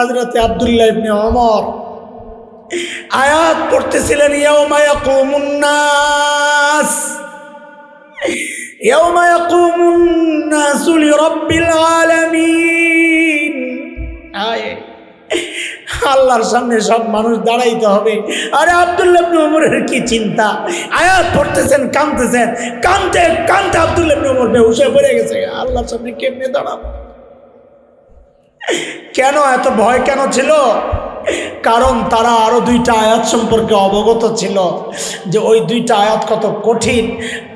হযরতে আব্দুল্লাহ ইবনে ওমর আয়াত পড়তেছিলেন, ইয়াউমা ইয়াকুমুন নাস ইয়াউমা ইয়াকুমুন নাসু লিরাব্বিল আলামিন। আল্লাহর সামনে সব মানুষ দাঁড়াইতে হবে। আরে আব্দুল্লাহ ইবনে ওমরের কি চিন্তা, আয়াত পড়তেছেন, কাঁদতেছেন, কাঁদতে কাঁদতে আব্দুল্লাহ ইবনে ওমর বেহুশ হয়ে পড়ে গেছে। আল্লাহর সামনে কেমনে দাঁড়াবো? কেন এত ভয় কেন ছিল? কারণ তারা আরো দুইটা আয়াত সম্পর্কে অবগত ছিল যে ওই দুইটা আয়াত কত কঠিন।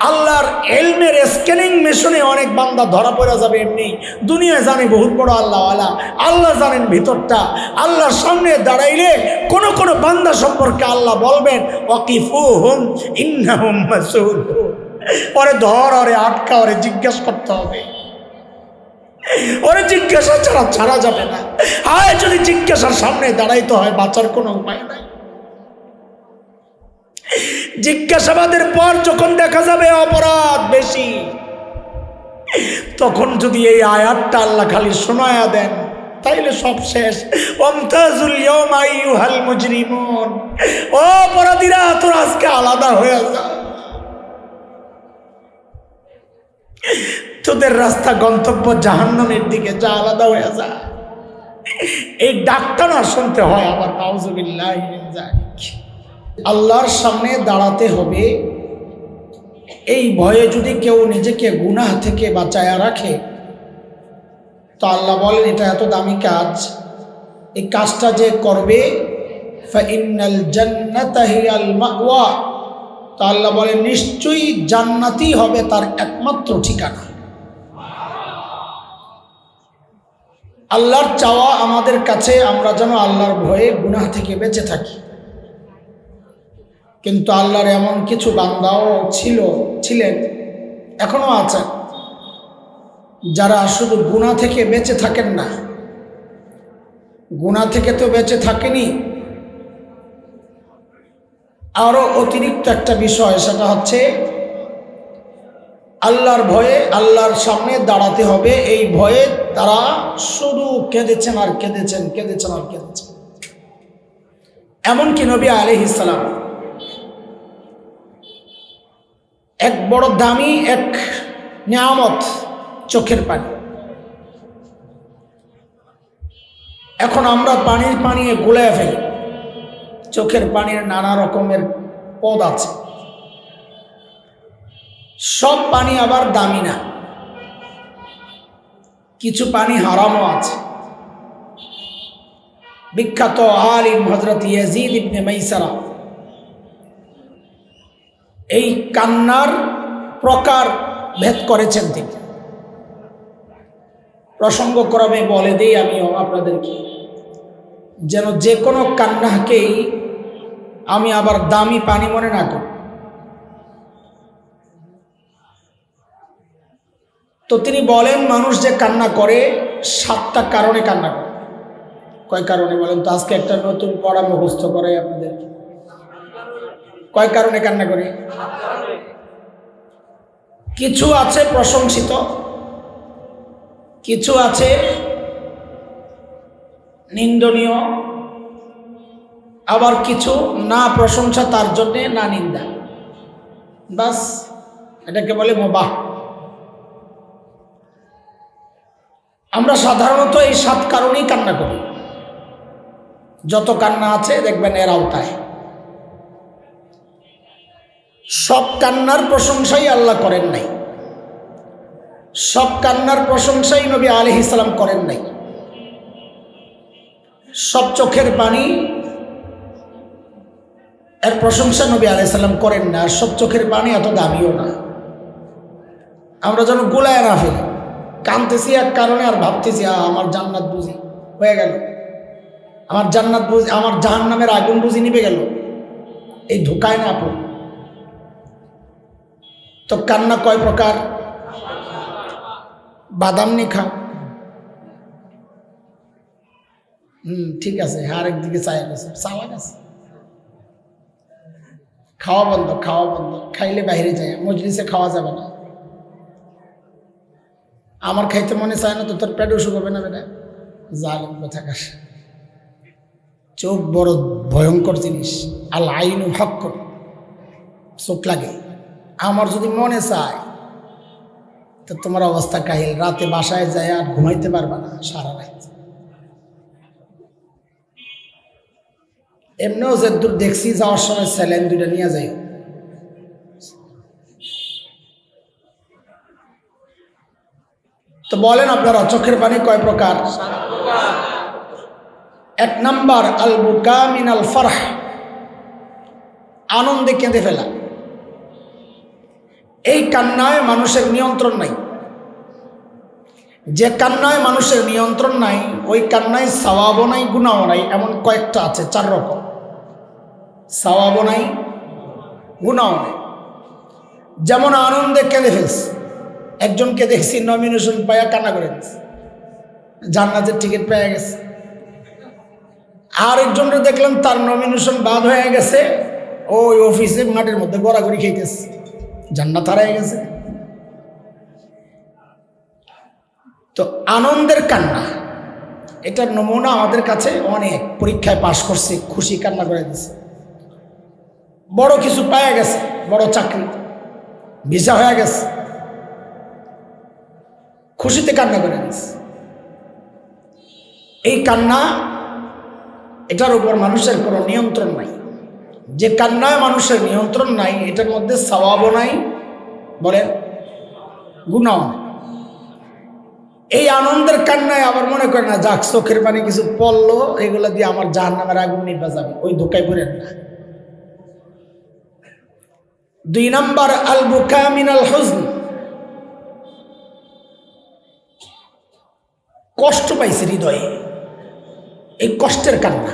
আল্লাহর ইলমের স্ক্যানিং মেশিনে অনেক বান্দা ধরা পড়ে যাবে। এমনি দুনিয়ায় জানে বহুত বড় আল্লাহওয়ালা, আল্লাহ জানেন ভিতরটা। আল্লাহর সামনে দাঁড়াইলে কোন কোন বান্দা সম্পর্কে আল্লাহ বলবেন, ওয়াকিফুহুম ইন্নাহুম মাসউলুন। ওরে ধর, ওরে আটকা, ওরে জিজ্ঞেস করতে হবে, ওরে জিজ্ঞাসা ছাড়া ছাড়া যাবে না। হায় যদি জিজ্ঞাসার সামনে দাঁড়াইতে হয়, বাঁচার কোনো উপায় নাই। জিজ্ঞাসাবাদের পর যখন দেখা যাবে অপরাধ বেশি, তখন যদি এই আয়াতটা আল্লাহ খালি শোনায়া দেন, তাইলে সব শেষ। ওয়ামতাজুল ইয়াওমা আইয়ুহাল মুজরিমুন। ও অপরাধীরা, তোরা আজকে আলাদা হয়ে যা, তোদের রাস্তা গন্তব্য জাহান্নামের দিকে, যা, আলাদা হয়ে যা। এই ডাকটা না শুনতে হয় আবার। নাউযুবিল্লাহি মিন যালিক। আল্লাহর সামনে দাঁড়াতে হবে, এই ভয়ে যদি কেউ নিজেকে গুনাহ থেকে বাঁচায়া রাখে, তো আল্লাহ বলেন এটা এত দামি কাজ, এই কাজটা যে করবে ফাইন্নাল জান্নাতা হিয়াল মাওয়া, তো আল্লাহ বলেন নিশ্চয়ই জান্নাতই হবে তার একমাত্র ঠিকানা। আল্লাহর চাওয়া আমাদের কাছে আমরা যেন আল্লাহর ভয়ে গুনাহ থেকে বেঁচে থাকি। কিন্তু আল্লাহর এমন কিছু বান্দাও ছিলেন, এখনো আছেন, যারা শুধু গুনাহ থেকে বেঁচে থাকেন না, গুনাহ থেকে তো বেঁচে থাকেনি, আরো অতিরিক্ত একটা বিষয়, সেটা হচ্ছে আল্লাহর ভয়ে আল্লাহর সামনে দাঁড়াতে হবে। এই ভয়ে তারা শুধু কেঁদেছেন আর কেঁদেছেন, কেঁদেছেন আর কেঁদেছেন। এমনকি নবী আলাইহিস সালাম এক বড় দামি এক নিয়ামত, চোখের পানি। এখন আমরা পানির পানি গুলায় ফেলি। চোখের পানির নানা রকমের পদ আছে, সব পানি আবার দামি না, কিছু পানি হারামও আছে। বিখ্যাত আলিম হযরত ইয়াজিদ ইবনে মাইসারা এই কান্নার প্রকার ভেদ করেছেন তিনি। প্রসঙ্গক্রমে বলে দেই আমিও আপনাদেরকে, যেন যে কোনো কান্নাকেই আমি আবার দামি পানি মনে না করি। তো তিনি বলেন, মানুষ যে কান্না করে 7টা কারণে কান্না করে। কয় কারণে বলেন তো? আজকে একটা নতুন পড়া মুখস্থ করে আপনাদের। কয় কারণে কান্না করে? কিছু আছে প্রশংসিত, কিছু আছে নিন্দনীয়, আবার কিছু না প্রশংসা তার জন্যে, না নিন্দা, বাস এটাকে বলে মুবাহ। আমরা সাধারণত এই 7 কারণেই কান্না করি। যত কান্না আছে দেখবেন এর আওতায়। সব কান্নার প্রশংসাই আল্লাহ করেন নাই, সব কান্নার প্রশংসাই নবী আলাইহিস সালাম করেন নাই। সব চোখের পানি এর প্রশংসা নবী আলাইহিস সালাম করেন না, আর সব চোখের পানি এত দামিও না। আমরা যেন গোলায় না ফেলি, কাঁদতেছি এক কারণে আর ভাবতেছি আমার জান্নাত বুঝি হয়ে গেল, আমার জান্নাত বুঝি, আমার জাহান্নামের আগুন বুঝি নিভে গেল, এই ধোকায় না পড়ি। তো কান্না কয় প্রকার? বাদাম নি খাও, ঠিক আছে, আরেক দিকে চায় গেছে, চাওয়া গেছে, খাওয়া বন্ধ, খাওয়া বন্ধ, খাইলে বাইরে যায়, মজলিসে খাওয়া যাবে না। আমার খাইতে মনে চায় না তো তোর পেটও শুকাবে না বেটা, জালেম কোথাকার। চোখ বড় ভয়ঙ্কর জিনিস। আল আইনু হক, চোখ লাগে। আমার যদি মনে চায় তো তোমার অবস্থা কাহিল, রাতে বাসায় যায় আর ঘুমাইতে পারবা না সারা রাত। এমনিও যে দূর দেখছি যাওয়ার সময় স্যালাইন দুইটা নিয়ে যাই। তো বলেন আপনারা চোখের পানি কয় প্রকার? এক নাম্বার আল বুকা মিনাল ফারহ, আনন্দে কেঁদে ফেলা। এই কান্নায় মানুষের নিয়ন্ত্রণ নাই। যে কান্নায় মানুষের নিয়ন্ত্রণ নাই ওই কান্নায় সওয়াবও নাই গুনাহও নাই। এমন কয়েকটা আছে, 4 রকম। সওয়াবও নাই, গুনাহও নাই। যেমন আনন্দে কেঁদে ফেলছে, একজনকে দেখছি নমিনেশন পাইয়া কান্না করে দিচ্ছে, জান্নাতের টিকিট পেয়ে গেছে। আর একজনকে দেখলাম তার নমিনেশন বাদ হয়ে গেছে, ওই অফিসে মাঠের মধ্যে গড়াগড়ি খেয়েছে, জান্নাত হারিয়ে গেছে। তো আনন্দের কান্না, এটার নমুনা আমাদের কাছে অনেক। পরীক্ষায় পাশ করছে, খুশি কান্না করে দিচ্ছে। বড় কিছু পাওয়া গেছে, বড় চাকরি, ভিসা হয়ে গেছে, খুশিতে কান্না করে দিচ্ছে। এই কান্না, এটার উপর মানুষের কোনো নিয়ন্ত্রণ নাই। যে কান্নায় মানুষের নিয়ন্ত্রণ নাই এটার মধ্যে সওয়াবও নাই, বলেন গুনাহ। এই আনন্দের কান্নায় আবার মনে করে না যাক চোখের পানি কিছু পড়লো, এগুলো দিয়ে আমার জাহান্নামের আগুন নিভা যাবে, ওই ধোকায় পড়েন না। 2 নাম্বার আল বুকা মিনাল হুজন, কষ্ট পাইছে হৃদয়ে, এই কষ্টের কান্না।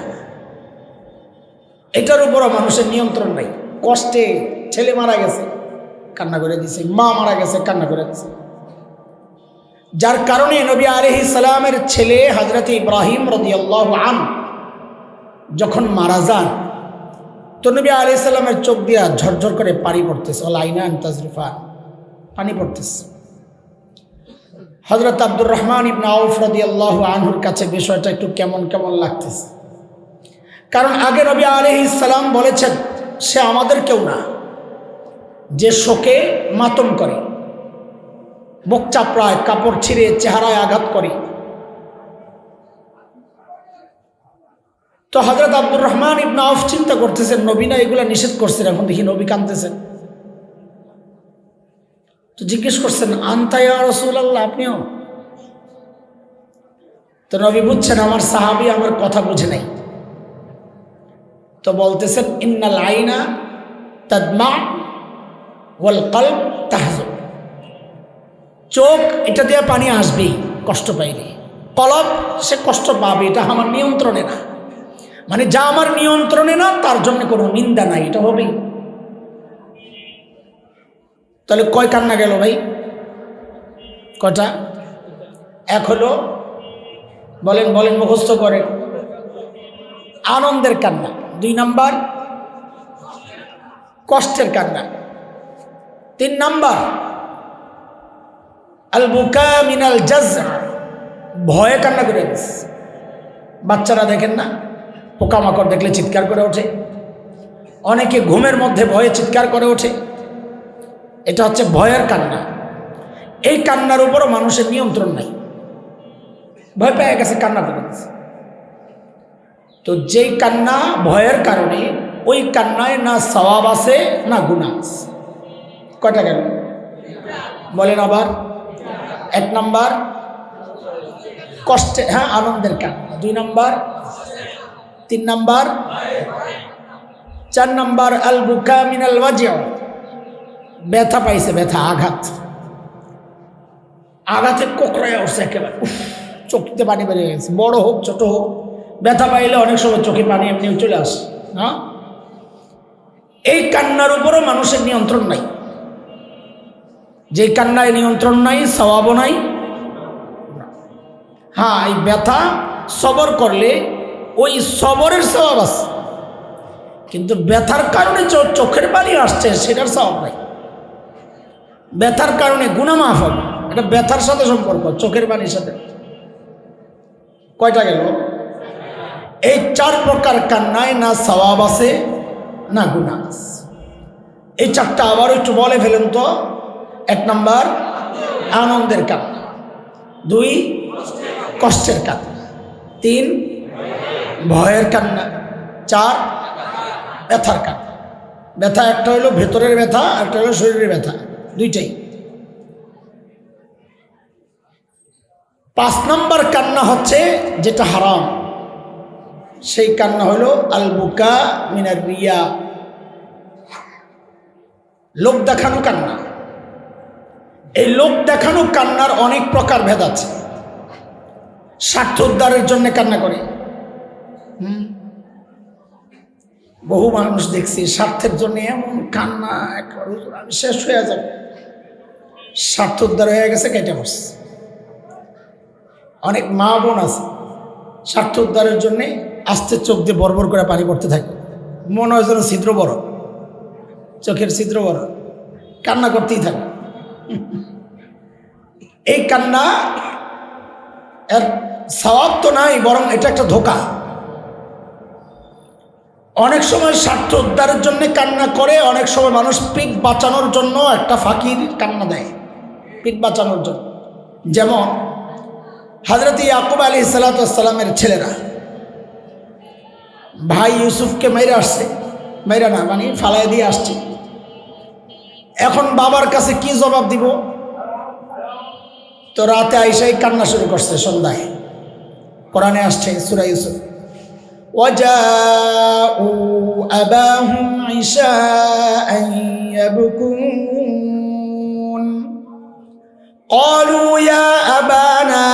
এটার উপরও মানুষের নিয়ন্ত্রণ নাই। কষ্টে ছেলে মারা গেছে কান্না করে দিছে, মা মারা গেছে কান্না করে দিছে। যার কারণে নবী আলাইহিস সালামের ছেলে হযরত ইব্রাহিম রাদিয়াল্লাহু আনহু যখন মারা যান, তো নবী আলাইহিস সালামের চোখ দিয়া ঝরঝর করে পানি পড়তেছে, আইনান তাজরিফান, পানি পড়তেছে। হযরত আব্দুর রহমান ইবনে আউফ রাদিয়াল্লাহু আনহুর কাছে বিষয়টা একটু কেমন কেমন লাগতেছে। কারণ আগে নবী আলাইহিস সালাম বলেছেন সে আমাদের কেউ না যে শোকে মাতম করে, বুক চাপড়ায়, কাপড় ছিঁড়ে চেহারায় আঘাত করে। তো হযরত আব্দুর রহমান ইবনে আউফ চিন্তা করতেছেন নবী না এগুলা নিষেধ করছেন, এখন দেখি নবী কাঁদতেছেন। তো জিজ্ঞেস করছেন আনতা ইয়া রাসূলুল্লাহ, আপনিও? তো নবী বুঝছেন আমার সাহাবী আমার কথা বুঝে নাই। তো বলতেছেন ইন্নাল আইনা তাদমা ওয়াল কলব তাহজুন, চোখ এটা দিয়ে পানি আসবেই কষ্ট পাইলে, কলব সে কষ্ট পাবে, এটা আমার নিয়ন্ত্রণে না। মানে যা আমার নিয়ন্ত্রণে না তার জন্য কোনো নিন্দা নাই, এটা হবেই। তাহলে কয় কান্না গেল ভাই? কয়টা? এক হলো, বলেন বলেন মুখস্থ করেন, আনন্দের কান্না। 2 নাম্বার কষ্টের কান্না। 3 নাম্বার আল বুকা মিনাল জাযা, ভয়ে কান্না করে দিচ্ছে। বাচ্চারা দেখেন না, পোকামাকড় দেখলে চিৎকার করে ওঠে, অনেকে ঘুমের মধ্যে ভয়ে চিৎকার করে ওঠে, এটা হচ্ছে ভয়ের কান্না। এই কান্নার উপরও মানুষের নিয়ন্ত্রণ নাই, ভয় পেয়ে গেছে কান্না করে দিচ্ছে। তো যেই কান্না ভয়ের কারণে, ওই কান্নায় না সওয়াব আছে না গুনাহ আছে। কয়টা গেল বলেন আবার? 1 নাম্বার কষ্টে, হ্যাঁ আনন্দের কান্না। 2 নাম্বার, 3 নাম্বার, 4 নাম্বার আল বুকা মিনাল ওয়াজি', ব্যথা পাইছে, ব্যথা, আঘাত, আঘাতে কোকড়ায় উঠছে একেবারে, চোখতে পানি বেরিয়ে গেছে, বড় হোক ছোট হোক, ব্যথা পাইলে অনেক সময় চোখে পানি এমনিও চলে আসে। হ্যাঁ, এই কান্নার উপরও মানুষের নিয়ন্ত্রণ নাই। যে কান্নায় নিয়ন্ত্রণ নাই সওয়াবও নাই। হ্যাঁ, এই ব্যথা সবর করলে ওই সবরের সওয়াব আছে, কিন্তু ব্যথার কারণে চোখের পানি আসছে সেটার সওয়াব নাই। ব্যথার কারণে গুনাহ মাফ হবে, এটা ব্যথার সাথে সম্পর্ক, চোখের পানির সাথে। কয়টা গেল? এই 4 প্রকার কান্নায় না সওয়াব আছে না গুনাহ আছে। এই 4টা আবার একটু বলে ফেলেন তো। 1 নাম্বার আনন্দের কান্না, 2 কষ্টের কান্না, 3 ভয়ের কান্না, 4 ব্যথার কান্না। ব্যথা একটা হলো ভেতরের ব্যথা, একটা হলো শরীরের ব্যথা, দুইটাই। 5 নাম্বার কান্না হচ্ছে যেটা হারাম, সেই কান্না হলো আল বুকা মিনার রিয়া, লোক দেখানো কান্না। এই লোক দেখানো কান্নার অনেক প্রকার ভেদ আছে। স্বার্থ উদ্ধারের জন্য কান্না করে, বহু মানুষ দেখছি স্বার্থের জন্য এমন কান্না, একবার আমি শেষ হয়ে যাব, স্বার্থ উদ্ধার হয়ে গেছে, কেটে বসছে। অনেক মা বোন আছে স্বার্থ উদ্ধারের জন্যে আস্তে চোখ দিয়ে বরবর করে পানি পড়তে থাকে, মনে হয় যেন ছিদ্র বড়, চোখের ছিদ্র বড়, কান্না করতেই থাকে। এই কান্না এর সওয়াব তো নাই, বরং এটা একটা ধোঁকা। অনেক সময় স্বার্থ উদ্ধারের জন্য কান্না করে, অনেক সময় মানুষ পিঠ বাঁচানোর জন্য একটা ফাঁকির কান্না দেয়, পিঠ বাঁচানোর জন্য। যেমন হযরত ইয়াকুব আলাইহিস সালামের ছেলেরা ভাই ইউসুফকে মেরে আসছে, মেরে না মানে ফালাই দিয়ে আসছে। এখন বাবার কাছে কি জবাব দিব? তো রাতে আইসাই কান্না শুরু করছে। সন্ধ্যায় কোরআনে আসছে সূরা ইউসুফ, ওয়াজাউ আবাহুম ইশাআন ইয়াবকুন ক্বালু ইয়া আবানা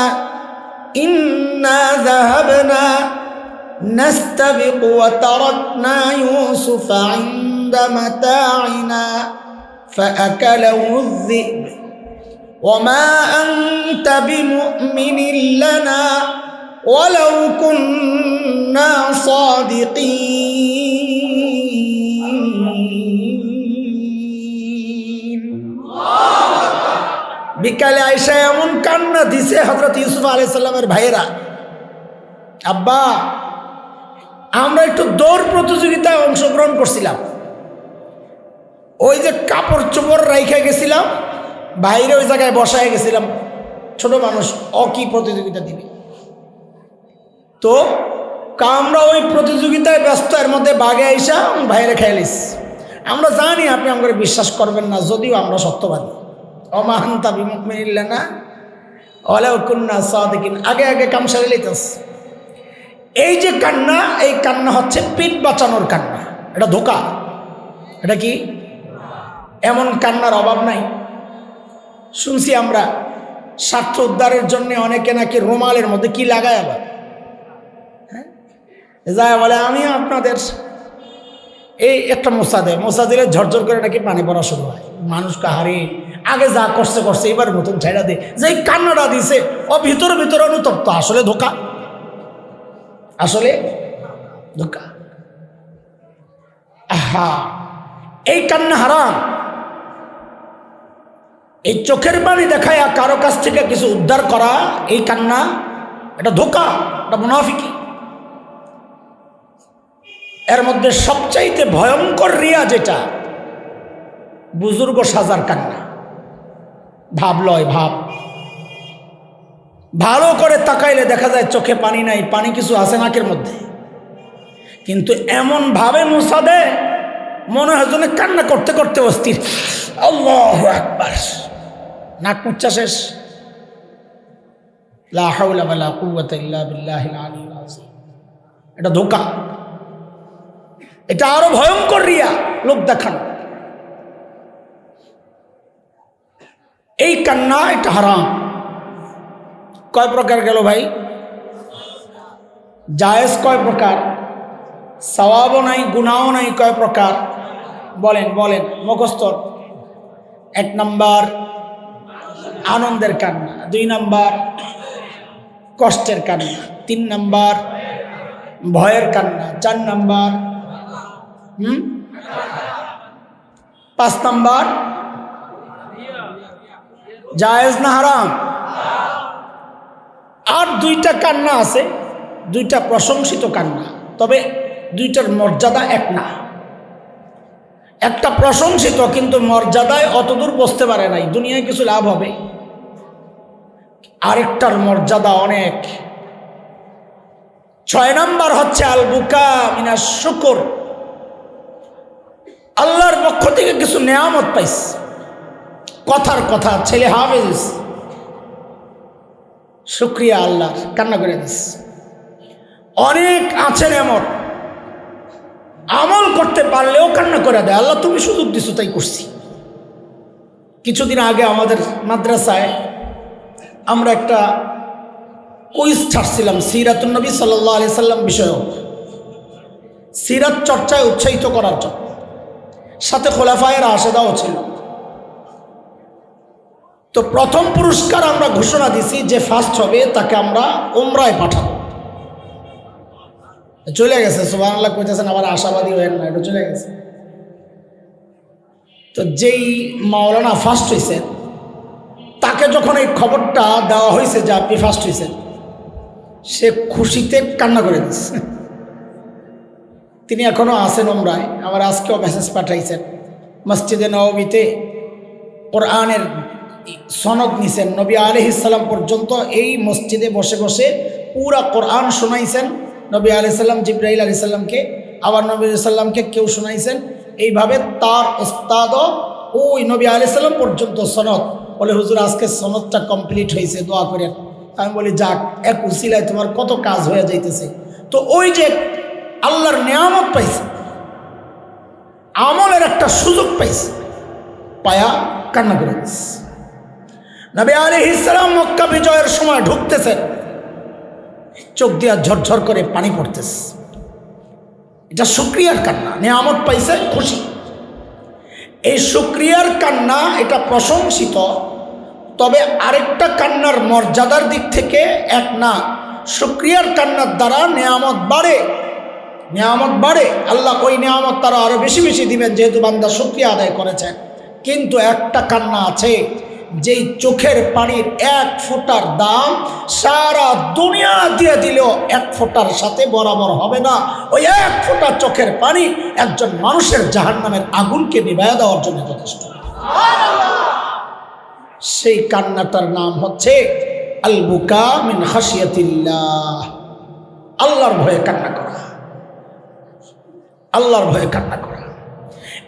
ইন্না যাহাবনা নাস্তাবিকু ওয়া তারাকনা ইউসুফা ইনদা মাতাইনা ফাআকালাহু الذئب وما أنت بمؤمن لنا ولو كنا صادقين। বিকালে আয়েশা এমন কান্না দিছে হযরত ইউসুফ আলাইহিস সালামের ভাইয়েরা, আব্বা আমরা একটু দৌড় প্রতিযোগিতায় অংশগ্রহণ করছিলাম, ওই যে কাপড় চোপড় রাইখা গেছিলাম বাইরে, ওই জায়গায় বসায় গেছিলাম, ছোট মানুষ কি প্রতিযোগিতা দিবে। তো আমরা ওই প্রতিযোগিতায় ব্যস্ত, এর মধ্যে বাগে আইসা বাইরে খেয়ালিস। আমরা জানি আপনি আমাকে বিশ্বাস করবেন না, যদিও আমরা সত্যবাদী। ওমা আনতা বিমুমিনিন লানা ওয়ালাউ কুন্না সাদিকিন, আগে আগে কাম সারে লইতাস। এই যে কান্না, এই কান্না হচ্ছে পিঠ বাঁচানোর কান্না, এটা ধোঁকা। এটা কি? এমন কান্নার অভাব নাই। শুনছি আমরা স্বার্থ উদ্ধারের জন্য অনেকে নাকি রুমালের মধ্যে কি লাগায়, আবার হ্যাঁ যায় বলে আমি আপনাদের এই একটা মোসা দেয়, মোসা দিলে ঝরঝর করে নাকি পানি পড়া শুরু হয়। মানুষ কাহারে আগে যা করছে করছে, এবার নতুন ছেড়া দে, যে কান্নাটা দিছে ও ভিতরে ভিতরে অনুতপ্ত, আসলে ধোঁকা, আসলে ধোঁকা। আহা, এই কান্না হারাম। এই চোখের পানি দেখায় কারো কাছ থেকে কিছু উদ্ধার করা, এই কান্না এটা ধোঁকা, এটা মুনাফিকি। এর মধ্যে সবচাইতে ভয়ঙ্কর রিয়া যেটা, বুজুর্গ সাজার কান্না, ভাব লয় ভাব। ভালো করে তাকাইলে দেখা যায় চোখে পানি নাই, পানি কিছু আছে নাকের মধ্যে, কিন্তু এমন ভাবে মুছা দেয় মনে হয় যেন কান্না করতে করতে অস্থির। আল্লাহু আকবার, নাক মুচ্ছা শেষ। লা হাওলা ওয়ালা কুওয়াতা ইল্লা বিল্লাহিল আলিয়্যিল আযীম। এটা ধোঁকা, এটা আরো ভয়ঙ্কর রিয়া, লোক দেখানো। এই কান্না এটা হারাম। কয় প্রকার গেল ভাই? জায়েজ কয় প্রকার? সওয়াবও নাই গুনাহও নাই, কয় প্রকার বলেন বলেন মুখস্থ। 1 নাম্বার আনন্দের কান্না, 2 নাম্বার কষ্টের কান্না, 3 নাম্বার ভয়ের কান্না, 4 নাম্বার 5 নাম্বার জায়েজ না হারাম। আর 2টা কান্না আছে, দুইটা প্রশংসিত কান্না, তবে দুইটার মর্যাদা এক না। একটা প্রশংসিত কিন্তু মর্যাদায় অতদূর বসতে পারে নাই, দুনিয়ায় কিছু লাভ হবে। আরেকটার মর্যাদা অনেক। 6 নম্বর হচ্ছে আল বুকা মিনাশ শুকর, আল্লাহর পক্ষ থেকে কিছু নেয়ামত পাইস, কথার কথা, ছেলে হাফেজ, শুকরিয়া আল্লাহর, কান্না করে দিস। অনেক আছে নেয়ামত, আমল করতে পারলেও কান্না করে দেয়, আল্লাহ তুমি সুযোগ দিছো তাই করছি। কিছুদিন আগে আমাদের মাদ্রাসায় আমরা একটা কুইজ ছাড়ছিলাম সিরাতুন নবী সাল্লাল্লাহু আলাইহি সাল্লাম বিষয়ক, সিরাত চর্চায় উৎসাহিত করার জন্য, সাথে খোলাফায়ে রাশেদাও ছিল। তো প্রথম পুরস্কার আমরা ঘোষণা দিছি, যে ফার্স্ট হবে তাকে আমরা উমরায় পাঠাবো। চলে গেছে, সুবহানাল্লাহ কইতেছেন, আবার আশাবাদী হয়েন না, এটা চলে গেছে। তো যেই মাওলানা ফার্স্ট হয়েছে তাকে যখন এই খবরটা দেওয়া হয়েছে যে আপনি ফার্স্ট হয়েছেন, সে খুশিতে কান্না করে দিচ্ছে। তিনি এখনও আছেন উমরায়, আমার আজকেও মেসেজ পাঠাইছেন। মসজিদে নববীতে কোরআনের সনদ নিছেন, নবী আলাইহিস সালাম পর্যন্ত এই মসজিদে বসে বসে পুরা কোরআন শোনাইছেন। নবী আলাইহিস সালাম জিবরাইল আলাইহিস সালামকে, আবার নবী আলাইহিস সালামকে কেউ শোনাইছেন। এইভাবে তার ওস্তাদও ওই নবী আলাইহিস সালাম পর্যন্ত সনদ। বলে হুজুর আজকে সনদটা কমপ্লিট হয়েছে, দোয়া করেন। আমি বলি যাক, এক উসিলায় তোমার কত কাজ হয়ে যাইতেছে। তো ওই যে আল্লাহর নেয়ামত পাইছে, আমলের একটা সুযোগ পাইছে, পায়া কান্না করে দিচ্ছে। নবী আলাইহিস সালাম মক্কা বিজয়ের সময় ঢুকতেছেন, চোখ দিয়া ঝরঝর করে পানি পড়তেছে। এটা শুকরিয়ার কান্না, নেয়ামত পাইছে, খুশি। এই শুকরিয়ার কান্না এটা প্রশংসিত, তবে আরেকটা কান্নার মর্যাদার দিক থেকে এক না। শুকরিয়ার কান্নার দ্বারা নেয়ামত বাড়ে, নেয়ামত বাড়ে, আল্লাহ ওই নেয়ামত তারা আরো বেশি বেশি দিবেন, যেহেতু বান্দা শুকরিয়া আদায় করেছে। কিন্তু একটা কান্না আছে, যেই চোখের পানির এক ফোঁটার দাম সারা দুনিয়া দিয়ে দিলেও এক ফোঁটার সাথে বরাবর হবে না। ওই এক ফোঁটা চোখের পানি একজন মানুষের জাহান্নামের আগুনকে নিভাইয়া দেওয়ার জন্য যথেষ্ট। সেই কান্নাটার নাম হচ্ছে আল বুকা মিন খাশিয়াতিল্লাহ, আল্লাহর ভয়ে কান্না করা, আল্লাহর ভয়ে কান্না করা।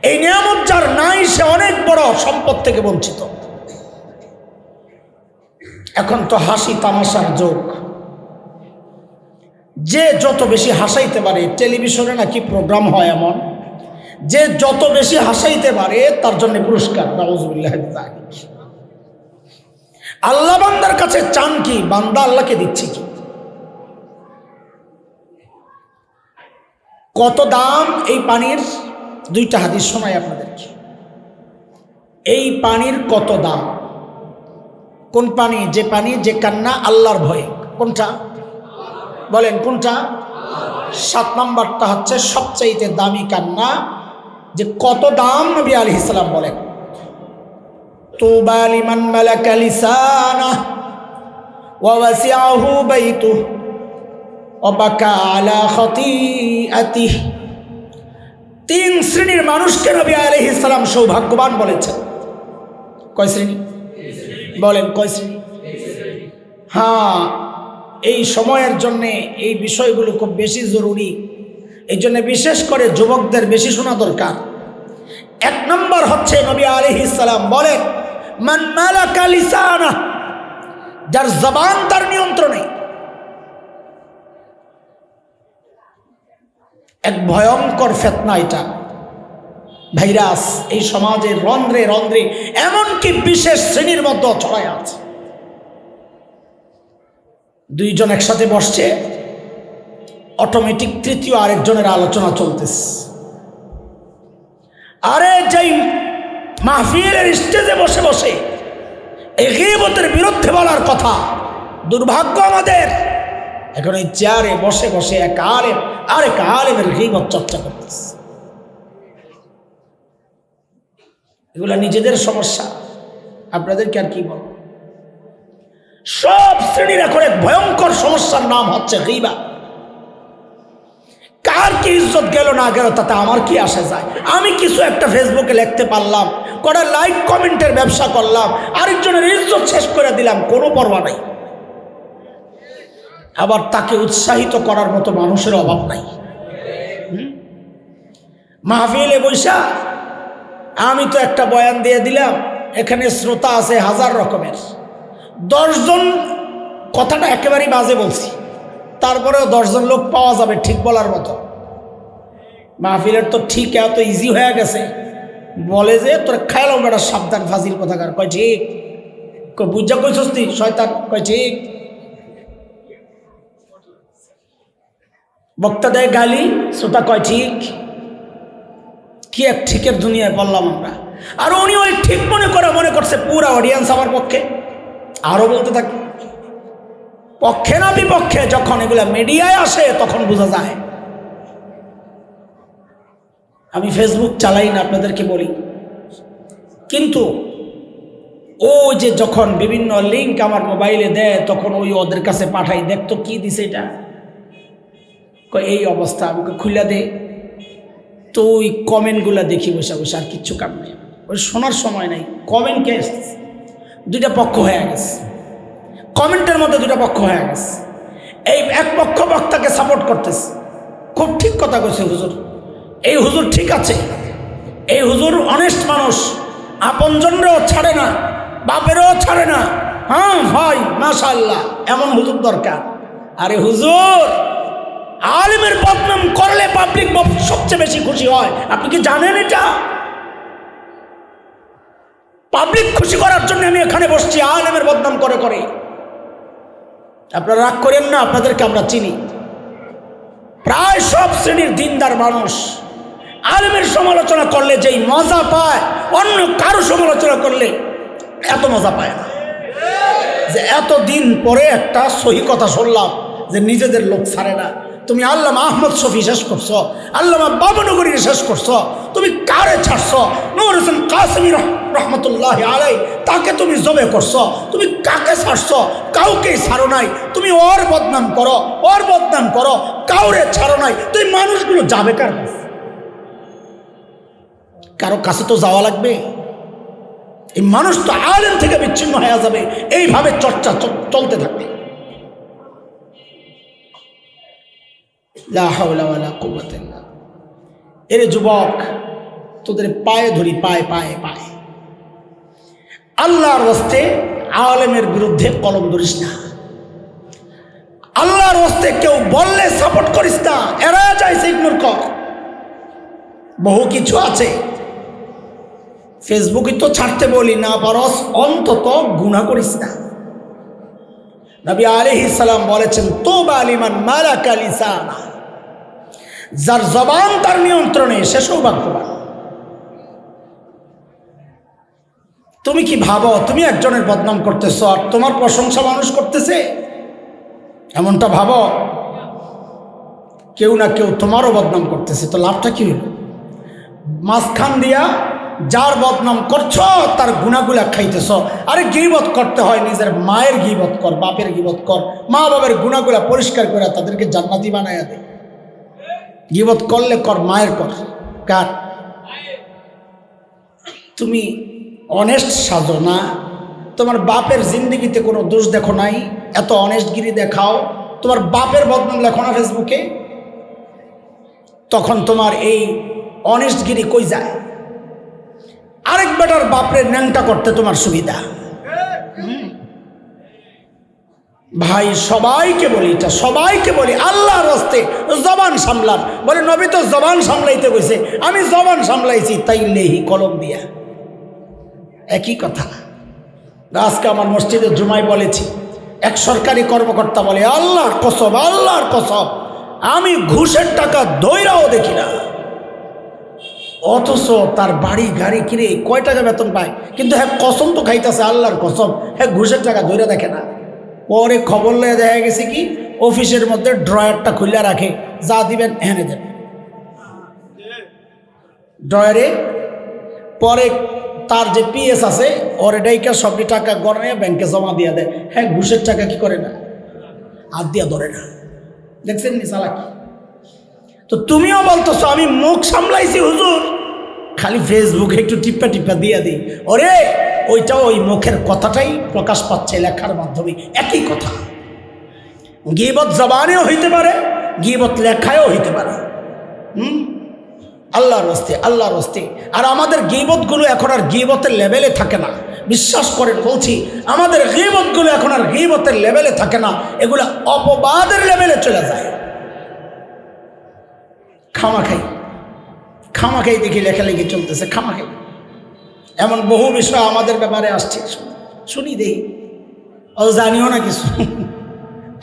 এই নিয়ামত যার নাই, সে অনেক বড় সম্পদ থেকে বঞ্চিত। এখন তো হাসি তামাশার যুগ, যে যত বেশি হাসাইতে পারে, টেলিভিশনে নাকি প্রোগ্রাম হয় এমন, যে যত বেশি হাসাইতে পারে তার জন্য পুরস্কার। নাউযুবিল্লাহ। আল্লাহ বান্দার কাছে চান কি, বান্দা আল্লাহকে দিচ্ছে কি? কত দাম এই পানির? দুইটা হাদিস শোনাই আপনাদেরকে। এই পানির কত দাম? কোন পানি? যে পানি, যে কান্না আল্লাহর ভয়ে। কোনটা বলেন, কোনটা? 7 নম্বরটা হচ্ছে সবচাইতে দামি কান্না। যে কত দাম, নবী আলাইহিস সালাম বলেন, তুবা লিমান মালাকা লিসানাহু ওয়া ওয়াসিআহু বাইতুহু ওয়া বাকা আলা খাতিআতিহি। 3 শ্রেণীর মানুষকে নবী আলাইহিস সালাম সৌভাগ্যবান বলেছেন। কয় শ্রেণী বলেন? কয় শ্রেণী? হ্যাঁ, এই সময়ের জন্যে এই বিষয়গুলো খুব বেশি জরুরি। এই জন্য বিশেষ করে যুবকদের বেশি শোনা দরকার। 1 নম্বর হচ্ছে নবী আলাইহিস সালাম বলেন, মান মালাকা লিসানাহু, যার জবান তার নিয়ন্ত্রণে। এক ভয়ঙ্কর ফিতনা এটা, ভাইরাস এই সমাজের রন্ধ্রে রন্ধ্রে, এমনকি বিশেষ শ্রেণীর মধ্যে ছড়ায় আছে। 2 জন একসাথে বসছে, অটোমেটিক তৃতীয় আরেকজনের আলোচনা চলতেছে। আরে যেই মাহফিলের স্টেজে বসে বসে এই গীবতের বিরুদ্ধে বলার কথা, দুর্ভাগ্য আমাদের এখন এই চেয়ারে বসে বসে এক আলেম আরেক আলেমের গীবত চর্চা করতেছে। এগুলা নিজেদের সমস্যা, আপনাদেরকে আর কি বলবো। সব শ্রেণীর এখন এক ভয়ঙ্কর সমস্যার নাম হচ্ছে গীবত। কার কি ইজ্জত গেল না গেল তাতে আমার কি আসে যায়? আমি কিছু একটা ফেসবুকে লিখতে পারলাম, কটা লাইক কমেন্টের ব্যবসা করলাম, আরেকজনের ইজ্জত শেষ করে দিলাম, কোনো পরোয়া নাই। আবার তাকে উৎসাহিত করার মতো মানুষের অভাব নাই। মাহফিলে বৈশা আমি তো একটা বয়ান দিয়ে দিলাম, এখানে শ্রোতা আছে হাজার রকমের, 10 জন কথাটা একেবারেই বাজে বলছি, তারপরেও 10 জন লোক পাওয়া যাবে ঠিক বলার মতো। মাহফিলের তো ঠিক এত ইজি হয়ে গেছে, বলে যে তোর খাইলাম বেটা সাবধান ফাজিল কথাকার, কয় ঠিক, কয় বুঝা কইছস তুই শয়তান, কয় ঠিক। বক্তা দেয় গালি, শ্রোতা কয় ঠিক। কি এক ঠিকের দুনিয়ায় বললাম আমরা। আর উনি ওই ঠিক মনে করছে পুরা অডিয়েন্স আমার পক্ষে। আরো বলতে থাকি, পক্ষে না বিপক্ষে, যখন এগুলা মিডিয়ায় আসে তখন বোঝা যায়। আমি ফেসবুক চালাই না, আপনাদেরকে বলি, কিন্তু ও যে যখন বিভিন্ন লিঙ্ক আমার মোবাইলে দেয় তখন ওই ওদের কাছে পাঠাই, দেখতো কি দিছে এটা, এই অবস্থা, আমাকে খুলে দে। তো ওই কমেন্টগুলো দেখি বসে বসে, আর কিচ্ছু কাম নেই, ওই শোনার সময় নেই। কমেন্ট কেস দুইটা পক্ষ হয়ে গেছে, কমেন্টের মধ্যে দুইটা পক্ষ হয়ে গেছে। এই এক পক্ষ বক্তাকে সাপোর্ট করতেছে, খুব ঠিক কথা কইছে হুজুর, এই হুজুর ঠিক আছে, এই হুজুর অনেস্ট মানুষ, আপনজনরেও ছাড়ে না, বাপেরও ছাড়ে না। হ্যাঁ ভাই মাশাআল্লাহ, এমন হুজুর দরকার। আরে হুজুর, আলেমের বদনাম করলে পাবলিক সবচেয়ে বেশি খুশি হয়, আপনি কি জানেন এটা? পাবলিক খুশি করার জন্য আমি এখানে বসছি, আলেমের বদনাম করে করে। আপনারা রাগ করেন না, আপনাদেরকে আমরা চিনি। প্রায় সব শ্রেণীর দিনদার মানুষ আলেমের সমালোচনা করলে যেই মজা পায়, অন্য কারো সমালোচনা করলে এত মজা পায় না। যে এতদিন পরে একটা সহি কথা শুনলাম যে নিজেদের লোক ছাড়ে না। তুমি আল্লামা আহমদ শফি শেষ করছো, আল্লামা বাবনগরীর শেষ করছো, তুমি কারে ছাড়ছো? নূর হোসেন কাসেমি রহমতুল্লাহ আলাই, তাকে তুমি জবে করছো। তুমি কাকে ছাড়ছো? কাউকেই ছাড়ো নাই। তুমি ওর বদনাম করো, ওর বদনাম করো, কাউরে ছাড়ো নাই। তো এই মানুষগুলো যাবে কার কাছে? কারো কাছে তো যাওয়া লাগবে। এই মানুষ তো আলেম থেকে বিচ্ছিন্ন হয়ে যাবে, এইভাবে চর্চা চলতে থাকবে। লা হাওলা ওয়ালা কুওয়াতা ইল্লা বিল্লাহ। এরে যুবক, তোদের পায়ে ধরি, পায়ে পায়ে পায়ে, আল্লাহর রাস্তে আলেমের বিরুদ্ধে কলম ধরিস না। আল্লাহর রাস্তে কেউ বললে সাপোর্ট করিস না, এরা যাইছে ইগনোর কর। বহু কিছু আছে, ফেসবুকে তো ছাড়তে বলি না, পারস অন্তত গুনাহ করিস না। নবী আলাইহিস সালাম বলেছেন, তুবা লিমান মালাকা লিসানা, যার জবান তার নিয়ন্ত্রণে, সে সৌভাগ্যবান। তুমি কি ভাবো তুমি একজনের বদনাম করতেছ আর তোমার প্রশংসা মানুষ করতেছে? এমনটা ভাবো? কেউ না কেউ তোমারও বদনাম করতেছে, তো লাভটা কি হলো? মাঝখান দিয়া যার বদনাম করছ তার গুনাহগুলা খাইতেছ। আরে গীবত করতে হয়, নিজের মায়ের গীবত কর, বাপের গীবত কর, মা বাবার গুনাহগুলা পরিষ্কার করে তাদেরকে জান্নাতি বানায়া দে। গীবত করলে কর, মায়ের কর, কার? তুমি অনেস্ট সাজো না, তোমার বাপের জিন্দিগিতে কোনো দোষ দেখো নাই, এত অনেস্টগিরি দেখাও, তোমার বাপের বদনাম লেখো না ফেসবুকে, তখন তোমার এই অনেস্টগিরি কই যায়? আরেক বেটার বাপরে ন্যাংটা করতে তোমার সুবিধা। ভাই সবাইকে বলি, এটা সবাইকে বলি, আল্লাহর রাস্তে জবান সামলান। বলে নবী তো জবান সামলাইতে কইছে, আমি জবান সামলাইছি, তাই লেহি কলম দিয়া, একই কথা। আজকে আমার মসজিদে জুমায় বলেছি, এক সরকারি কর্মকর্তা বলে, আল্লাহর কসম, আল্লাহর কসম, আমি ঘুষের টাকা দইরাও দেখি না, অথচ তার বাড়ি গাড়ি কিনে কয় টাকা বেতন পায়, কিন্তু হ্যাঁ কসম তো খাইতেছে, আল্লাহর কসম, হ্যাঁ ঘুষের টাকা দইরা দেখে না। পরে খবর লয়ে দেখা গেছে কি, অফিসের মধ্যে ড্রয়ারটা খুলে রাখে, যা দিবেন এনে দেন ড্রয়ারে। পরে তার যে পিএস আছে, ওর ডাইকা সবটি টাকা গড়ে ব্যাংকে জমা দিয়ে দেয়। হ্যাঁ ঘুষের টাকা কি করে না, হাত দিয়া ধরে না। দেখছেন নি চালাকি? তো তুমিও বলতেছো আমি মুখ সামলাইছি হুজুর, খালি ফেসবুকে একটু টিপ্পা টিপ্পা দিয়ে দিই, ওরে ওইটাও ওই মুখের কথাটাই প্রকাশ পাচ্ছে লেখার মাধ্যমে, একই কথা। গীবত জবানেও হইতে পারে, গীবত লেখায়ও হইতে পারে। আল্লাহর রাস্তে, আল্লাহর রাস্তে। আর আমাদের গীবতগুলো এখন আর গীবতের লেভেলে থাকে না, বিশ্বাস করেন বলছি, আমাদের গীবতগুলো এখন আর গীবতের লেভেলে থাকে না, এগুলো অপবাদের লেভেলে চলে যায়। খামাখাই দেখি লেখালেখি চলতেছে, খামাখাই। এমন বহু বিষয় আমাদের ব্যাপারে আসছে, শুনি দেই, ও জানিও না কিছু,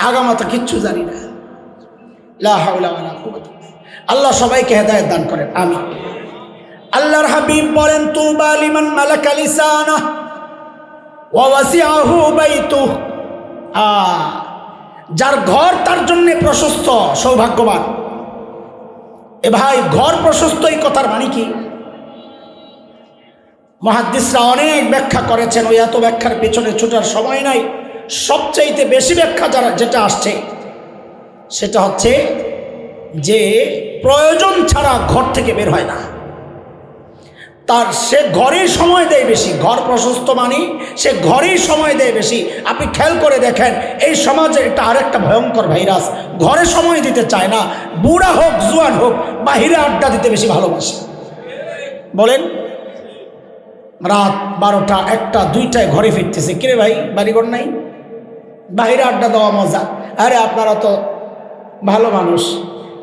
আগামাতা কিচ্ছু জানি না। লা হাওলা ওয়ালা কুওয়াতা। আল্লাহ সবাইকে হেদায়েত দান করেন, আমিন। আল্লাহর হাবিব বলেন, তুবা লিমান মালাকা লিসানাহু ওয়া ওয়াসিআহু বাইতুহু। যার ঘর তার জন্য প্রশস্ত, সৌভাগ্যবান। এ ভাই, ঘর প্রশস্ত এই কথার মানে কি? মুহাদ্দিসরা অনেক ব্যাখ্যা করেছেন, ওই এত ব্যাখ্যার পেছনে ছুটার সময় নাই। সবচাইতে বেশি ব্যাখ্যা যেটা আসছে সেটা হচ্ছে যে প্রয়োজন ছাড়া ঘর থেকে বের হয় না, তার সে ঘরেই সময় দেয় বেশি। ঘর প্রশস্ত মানে সে ঘরেই সময় দেয় বেশি। আপনি খেয়াল করে দেখেন, এই সমাজে এটা আরেকটা ভয়ঙ্কর ভাইরাস, ঘরে সময় দিতে চায় না। বুড়া হোক জোয়ান হোক, বাহিরে আড্ডা দিতে বেশি ভালোবাসে। বলেন, রাত 12টা 1টা 2টায় ঘরে ফিরতেছে, কিরে ভাই বাড়িঘর নাই, বাহিরে আড্ডা দেওয়া মজা। আরে আপনারা তো ভালো মানুষ।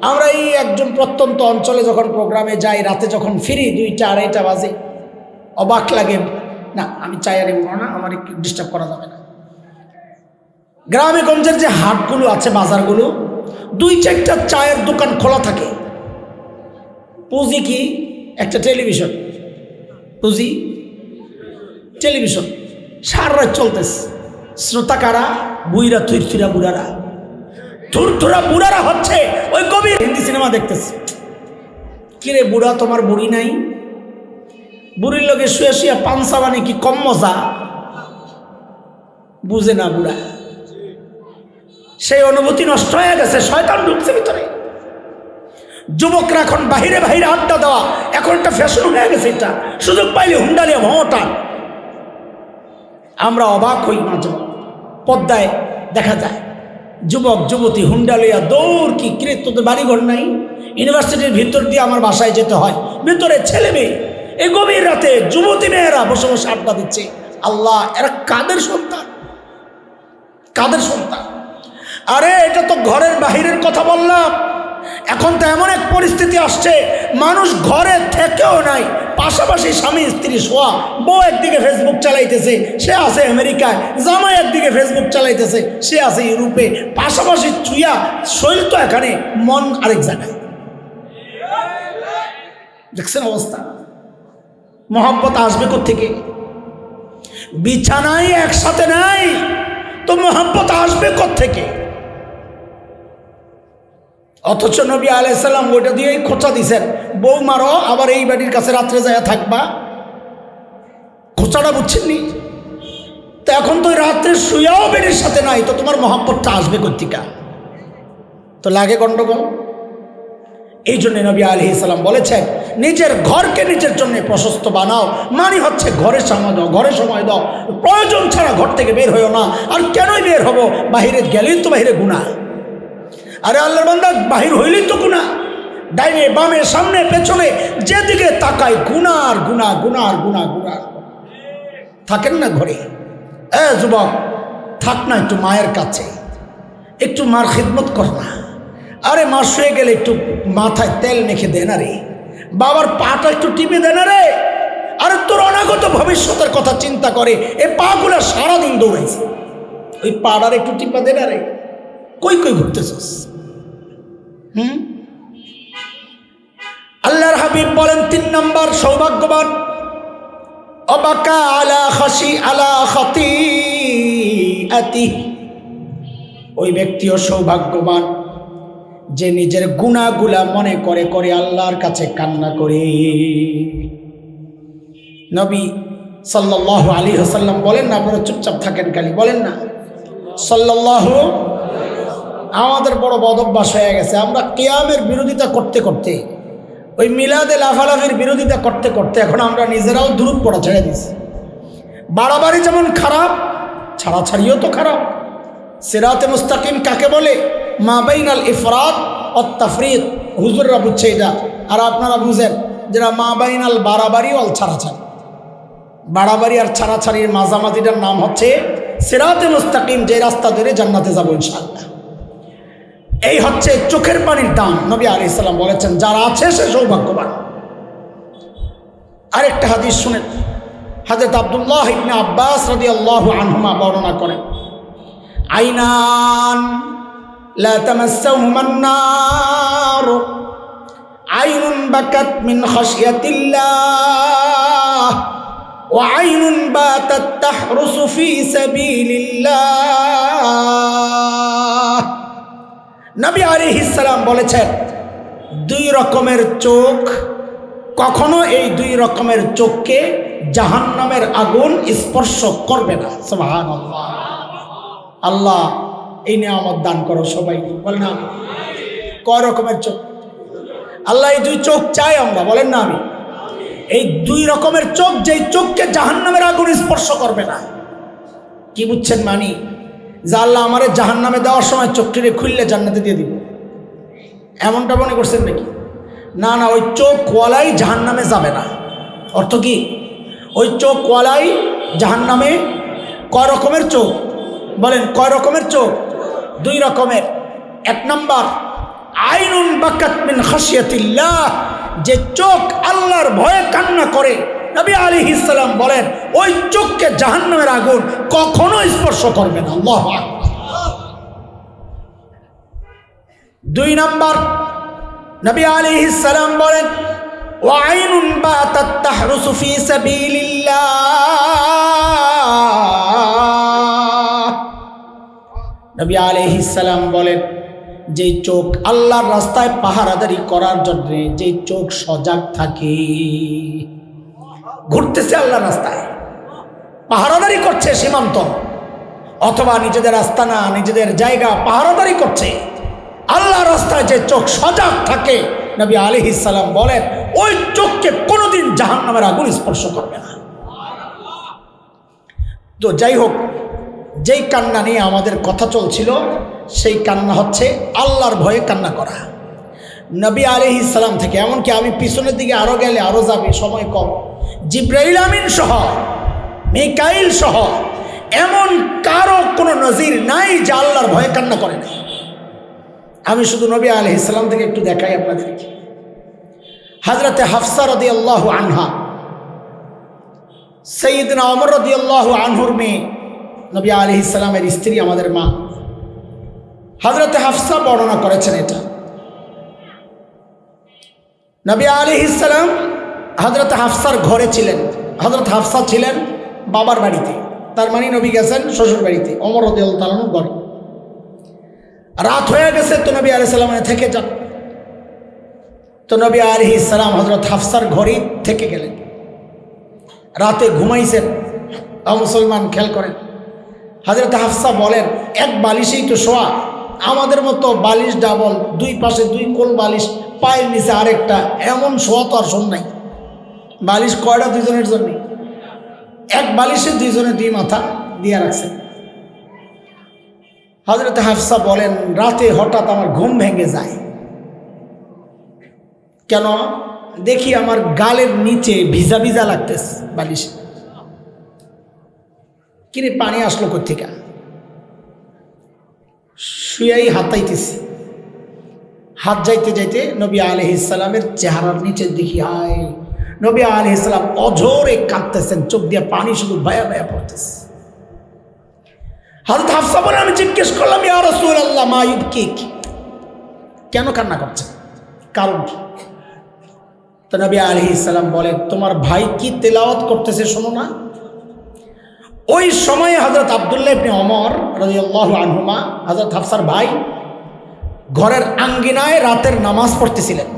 আমরা এই একজন প্রত্যন্ত অঞ্চলে যখন প্রোগ্রামে যাই, রাতে যখন ফিরি 2টা 2:30 বাজে, অবাক লাগে। না, আমি চাই আর না, আমার একটু ডিস্টার্ব করা যাবে না। গ্রামে গঞ্জের যে হাটগুলো আছে, বাজারগুলো, 2-4টা চায়ের দোকান খোলা থাকে। পুঁজি কি? একটা টেলিভিশন। পুঁজি টেলিভিশন, সারা রাত চলতেছে। শ্রোতা কারা? বুইরা থুরথুরা বুড়ারা। থুরথুরা বুড়ারা হচ্ছে ওই গভীর হিন্দি সিনেমা দেখতেছে। কিরে বুড়া, তোমার বুড়ি নাই? বুড়ির লোকে শুয়ে শুয়ে পানসা মানে কি কম মজা? বুঝে না বুড়া, সেই অনুভূতি নষ্ট হয়ে গেছে, শয়তান ঢুকছে ভিতরে। যুবকরা এখন বাহিরে বাহিরে আড্ডা দেওয়া এখন একটা ফ্যাশন হয়ে গেছে। এটা সুযোগ পাইলে হুন্ডালিয়া ভটা। আমরা অবাক হই, মাঝে পদ্মায় দেখা যায় যুবক যুবতী হুন্ডালিয়া দৌড়। কি কিরে, তোদের বাড়িঘর নাই? ইউনিভার্সিটির ভিতর দিয়ে আমার বাসায় যেতে হয়, ভিতরে ছেলে মেয়ে, এই গভীর রাতে যুবতী মেয়েরা বসে বসে আড্ডা দিচ্ছে। আল্লাহ, এরা কাদের সন্তান? কাদের সন্তান? আরে এটা তো ঘরের বাহিরের কথা বললাম। এখন তো এমন এক পরিস্থিতি আসছে, মানুষ ঘরে থেকেও নাই, পাশাপাশি স্বামী স্ত্রী শোয়া, বউ একদিকে ফেসবুক চালাইতেছে, সে আছে আমেরিকায়, জামাই একদিকে ফেসবুক চালাইতেছে, সে আছে ইউরোপে, পাশাপাশি চুইয়া, শরীর তো এখানে, মন আরেক জায়গায়। দেখছেন অবস্থা? মহব্বত আসবে কোত্থেকে? বিছানায় একসাথে নাই তো মহব্বত আসবে কোত্থেকে? অথচ নবী আলাইহিস সালাম ওইটা দিয়েই খোঁচা দিছেন, বউ মারো, আবার এই বাড়ির কাছে রাত্রে যায় থাকবা। খোঁচাটা বুঝছেননি? তো এখন তো রাত্রে শুয়াও বেড়ির সাথে নাই, তো তোমার মহব্বতটা আসবে কোত্থেকে? তো লাগে গন্ডগোল। এই জন্য নবী আলাইহিস সালাম বলেছেন, নিজের ঘরকে নিজের জন্য প্রশস্ত বানাও, মানে হচ্ছে ঘরে সময় দাও, ঘরে সময় দাও। প্রয়োজন ছাড়া ঘর থেকে বের হইও না। আর কেনই বের হবো? বাহিরে গেলেই তো বাহিরে গুনাহ। আরে আল্লাহর বান্দা, বাহির হইলেই তো গুনাহ। ডাইনে বামে সামনে পেছনে যেদিকে তাকাই গুনাহ আর গুনাহ, গুনাহ আর গুনাহ, গুনাহ। থাকেন না ঘরে? যুবক, থাক না একটু মায়ের কাছে, একটু মার খিদমত কর না। আরে মা শুয়ে গেলে একটু মাথায় তেল মেখে দে না রে, বাবার পাটা একটু টিপে দে না রে। আরে তোর অনাগত ভবিষ্যতের কথা চিন্তা করে এই পাগুলা সারাদিন দৌড়াইছে, ওই পাড়ার একটু টিপা দে না রে। কই কই ঘুরতেছিস? আল্লাহর হাবিব বলেন, 3 নম্বর সৌভাগ্যবান, অবাকা আলা খাসি আলা খাতিআতি। ওই ব্যক্তিও সৌভাগ্যবান যে নিজের গুনাহগুলা মনে করে করে আল্লাহর কাছে কান্না করে। নবী সাল্লাল্লাহু আলাইহি ওয়াসাল্লাম বলেন না, আপনারা চুপচাপ থাকেন, খালি বলেন না সাল্লাল্লাহু। আমাদের বড় বদভ্যাস হয়ে গেছে। আমরা কিয়ামের বিরোধিতা করতে করতে, ওই মিলাদে লাফালাফির বিরোধিতা করতে করতে এখন আমরা নিজেরাও দুরূদ পড়া ছেড়ে দিছি। বাড়াবাড়ি যেমন খারাপ, ছাড়াছাড়িও তো খারাপ। সিরাতে মুস্তাকিম কাকে বলে? মা বাইনাল ইফরাত ও তাফরিদ। হুজুররা বুঝছে এটা, আর আপনারা বুঝেন যেটা মা বাইনাল বাড়াবাড়ি অল ছাড়াছাড়ি। বাড়াবাড়ি আর ছাড়াছাড়ির মাঝামাঝিটার নাম হচ্ছে সিরাতে মুস্তাকিম, যে রাস্তা ধরে জান্নাতে যাবো ইনশাআল্লাহ। এই হচ্ছে চোখের পানির দাম। নবী আলাইহিস সালাম বলেছেন, যারা আছে সে সৌভাগ্যবান। আরেকটা হাদিস শুনেন, হযরত আব্দুল্লাহ ইবনে আব্বাস রাদিয়াল্লাহু আনহুমা বর্ণনা করেন, আইনান লা তামাসসাহুমান নার, আইনুন বাকাত মিন খাশিয়াতিল্লাহ ওয়া আইনুন বাতাত তাহরুসু ফি সাবিলিল্লাহ। নবী আলাইহিস সালাম বলেছেন, দুই রকমের চোখ, কখনো এই দুই রকমের চোখকে জাহান্নামের আগুন স্পর্শ করবে না। সুবহানাল্লাহ। আল্লাহ এই নিয়ামত দান করো সবাই, বলেন না। কয় রকমের চোখ? আল্লাহ এই দুই চোখ চাই আমরা, বলেন না আমি। এই দুই রকমের চোখ, যেই চোখকে জাহান্নামের আগুন স্পর্শ করবে না। কি বুঝছেন? মানি যে আল্লাহ আমারে জাহান্নামে দেওয়ার সময় চোখটিরে খুললে জান্নাতে দিয়ে দিব, এমনটা মনে করছেন নাকি? না না, ওই চোখওয়ালাই জাহান্নামে যাবে না। অর্থ কি? ওই চোখওয়ালাই জাহান্নামে। কয় রকমের চোখ? বলেন কয় রকমের চোখ? দুই রকমের। এক নাম্বার, আইনুন বাকাত মিন খাশিয়াতিল্লাহ, যে চোখ আল্লাহর ভয়ে কান্না করে। নবী আলাইহিস সালাম বলেন, ওই চোখকে জাহান্নামের আগুন কখনো স্পর্শ করবে না। আল্লাহু আকবার। দুই নাম্বার, নবী আলাইহিস সালাম বলেন, ওয়া আইনুন বাতাত তাহরুসু ফি সাবিলিল্লাহ। নবী আলাইহিস সালাম বলেন, যেই চোখ আল্লাহর রাস্তায় পাহারাদারি করার জন্য, যেই চোখ সজাগ থাকে, ঘুরতেছে আল্লাহর রাস্তায়, পাহারাদারি করছে সীমান্ত, অথবা নিজেদের আস্তানা, নিজেদের জায়গা পাহারাদারি করছে, আল্লাহর রাস্তায় যে চোখ সজাগ থাকে, নবী আলাইহিস সালাম বলেন, ওই চোখকে কোনোদিন জাহান্নামের আগুন স্পর্শ করবে না। তো যাই হোক, যেই কান্না নিয়ে আমাদের কথা চলছিল, সেই কান্না হচ্ছে আল্লাহর ভয়ে কান্না করা। নবী আলাইহিস সালাম থেকে, এমনকি আমি পিছনের দিকে আরো গেলে আরো যাবে, সময় কম, জিবরাইল আমিন সহ, মিকাইল সহ এমন কারো কোনো নজির নাই যে আল্লাহর ভয়ে কান্না করে না। আমি শুধু নবী আলাইহিস সালাম থেকে একটু দেখাই আপনাদেরকে। হযরতে হাফসা রাদিয়াল্লাহু আনহা, সাইয়্যিদনা ওমর রাদিয়াল্লাহু আনহুর মেয়ে, নবী আলাইহিস সালামের স্ত্রী, আমাদের মা হযরতে হাফসা বর্ণনা করেছেন এটা। নবী আলাইহিস সালাম হযরতে হাফসার ঘরে ছিলেন। হযরত হাফসা ছিলেন বাবার বাড়িতে, তার মানে নবী গেছেন শ্বশুর বাড়িতে, ওমর রাদিয়াল্লাহু তাআলার ঘরে। রাত হয়ে গেছে, তো নবী আলাইহিস সালাম থেকে যান। তো নবী আলাইহিস সালাম হযরত হাফসার ঘরেই থেকে গেলেন। রাতে ঘুমাইছেন। মুসলমান খেয়াল করেন, হযরত হাফসা বলেন, এক বালিশেই তো শোয়া, আমাদের মতো বালিশ ডাবল, দুই পাশে দুই কোল বালিশ, পায়ের নিচে আরেকটা, এমন শোয়া তো আর শোন নাই। বালিশ কয়টা? দুইজনের জন্য। এক বালিশে দুইজনে দুই মাথা দিয়ে রাখছেন। হযরত হাফসা বলেন, রাতে হঠাৎ আমার ঘুম ভেঙে যায়। কেন? দেখি আমার গালের নিচে ভিজা ভিজা লাগতেছে বালিশে। কিরে, পানি আসলো কোত্থেকে? শুয়াই হাতাইতেছি। হাত যাইতে যাইতে নবী আলাইহিস সালামের চেহারার নিচে দেখি, হায়, নবী আলাইহিস সালাম অঝোরে কাঁদতেছেন, চোখ দিয়ে পানি শুধু ভায়া ভায়া পড়তেছে। হযরত হাফসা বলে, আমি জিজ্ঞেস করলাম, ইয়া রাসূলুল্লাহ মা ইউবকিক, কেন কান্না করছেন, কারণ কি? তো নবী আলাইহিস সালাম বলেন, তোমার ভাই কি তেলাওয়াত করতেছে শোনো না। ওই সময়ে হযরত আব্দুল্লাহ ইবনে ওমর রাদিয়াল্লাহু আনহুমা, হযরত হাফসার ভাই, ঘরের আঙ্গিনায় রাতের নামাজ পড়তেছিলেন।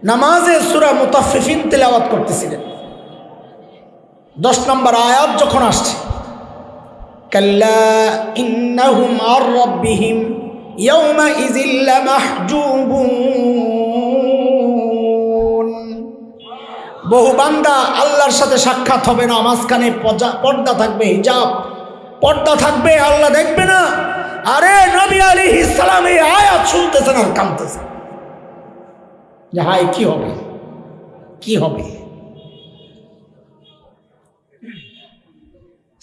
নামাজে সূরা মুতাফফিফিন তেলাওয়াত করতেছিলেন। 10 নম্বর আয়াত যখন আসছে, কাল্লা ইন্নাহুম আর রাব্বিহিম ইয়াউমাইযিল লামাহজুবুন। বহু বান্দা আল্লাহর সাথে সাক্ষাৎ হবে না, মাঝখানে পর্দা থাকবে, হিজাব, পর্দা থাকবে, আল্লাহ দেখবে না। আরে নবী আলাইহিস সালাম এই আয়াত শুনতেছেন আর কাঁদতেছেন যে হায় কি হবে, কি হবে।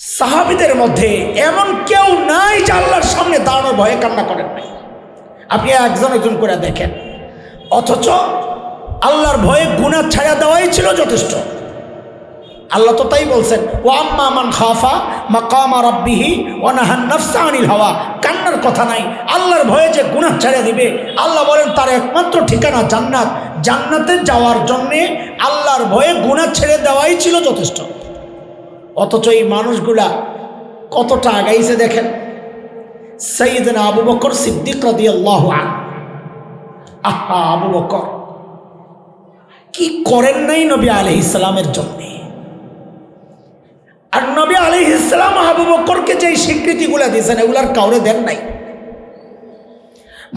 সাহাবীদের মধ্যে এমন কেউ নাই যে আল্লাহর সামনে দাঁড়ানোর ভয়ে কান্না করেন নাই। আপনি একজন একজন করে দেখেন, অথচ আল্লাহর ভয়ে গুনাহ ছাড়া দেওয়াই ছিল যথেষ্ট। আল্লাহ তো তাই বলছেন, ও আম্মা মান খাফা মাকামা রাব্বিহি ওয়া নাহান নাফসা আনিল হাওয়া। কান্নার কথা নাই, আল্লাহর ভয়ে যে গুনাহ ছেড়ে দিবে, আল্লাহ বলেন তার একমাত্র ঠিকানা জান্নাত। জান্নাতে যাওয়ার জন্যে আল্লাহর ভয়ে গুনাহ ছেড়ে দেওয়াই ছিল যথেষ্ট। অথচ এই মানুষগুলা কতটা আগাইছে দেখেন। সাইয়েদনা আবু বকর সিদ্দিক রাদিয়াল্লাহু আনহু, আহা আবু বকর কি করেন নাই নবী আলাইহিস সালামের জন্য। আর নবী আলাইহিস সালাম আবু বকরকে যে স্বীকৃতিগুলো দিয়েছেন এগুলার কাউরে দেন নাই।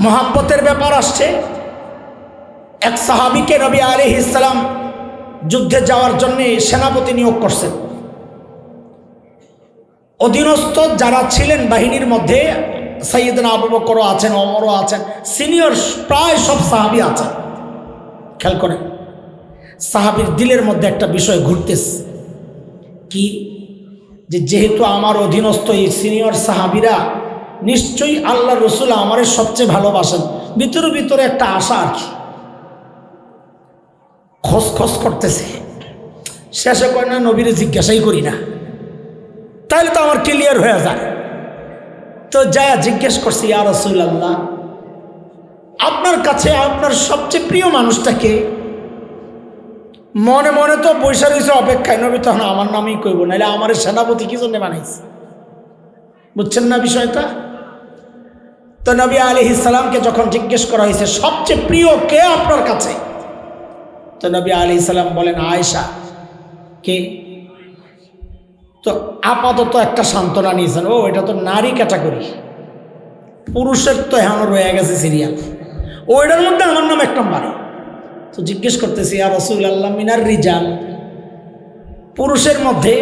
মহাব্বতের ব্যাপার আসছে, এক সাহাবীকে নবী আলাইহিস সালাম যুদ্ধে যাওয়ার জন্য সেনাপতি নিয়োগ করছেন। অধীনস্থ যারা ছিলেন বাহিনীর মধ্যে সাইয়েদনা আবু বকরও আছেন, ওমরও আছেন, সিনিয়র প্রায় সব সাহাবী আছেন। খেয়াল করেন, সাহাবীর দিলের মধ্যে একটা বিষয় ঘুরতেছে কি, যে যেহেতু আমার অধীনস্থ এই সিনিয়র সাহাবীরা নিশ্চয়ই আল্লাহ রসুল আমারে সবচেয়ে ভালোবাসেন, ভিতরে ভিতরে একটা আশা আর কি খসখস করতেছে। শেষে কয় না নবীরে জিজ্ঞাসাই করি না, তাহলে তো আমার ক্লিয়ার হয়ে যায়। তো যায়া জিজ্ঞেস করছি, ইয়া রাসূলুল্লাহ, আপনার কাছে আপনার সবচেয়ে প্রিয় মানুষটাকে? মনে মনে তো বৈশা রয়েছে অপেক্ষায়, নবী তখন আমার নামেই কইব, নাহলে আমার সেনাপতি কি জন্য বানাইছে, বুঝছেন না বিষয়টা? তো নবী আলাইহিস সালামকে যখন জিজ্ঞেস করা হয়েছে সবচেয়ে প্রিয় কে আপনার কাছে, তো নবী আলাইহিস সালাম বলেন আয়েশা। কে? তো আপাতত একটা সান্ত্বনা নিয়েছেন, ও এটা তো নারী ক্যাটাগরি, পুরুষের তো এখনো রয়ে গেছে সিরিয়াল, ওইটার মধ্যে আমার নাম এক নম্বরে। তো জিজ্ঞেস করতেছি, ইয়া রাসূলুল্লাহ মিনার রিজাল, পুরুষের মধ্যে?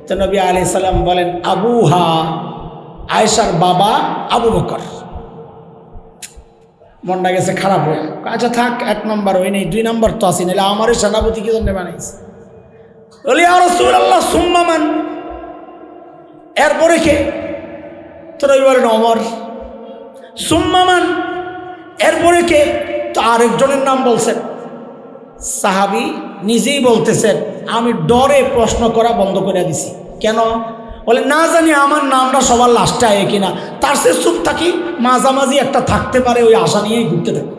তো নবী আলাইহিস সালাম বলেন আবুহা, আয়েশার বাবা আবু বকর। মনটা গেছে খারাপ হয়ে, আচ্ছা থাক, এক নম্বর ওই নেই, দুই নম্বর তো আসি, নাহলে আমার সেনাপতি কি জন্য বানাইছে। বলি ইয়া রাসূলুল্লাহ সুম্মা মান, এরপরে কে? তো নবী বলেন ওমর। সুম্মা মান, এরপরে কে? তো আরেকজনের নাম বলছেন। সাহাবী নিজেই বলতেছেন, আমি ডরে প্রশ্ন করা বন্ধ করে দিছি। কেন? বলে না জানি আমার নামটা সবার লাস্টে আয় কিনা, তার সে চুপ থাকি, মাঝামাঝি একটা থাকতে পারে, ওই আশা নিয়েই ঘুরতে থাকি।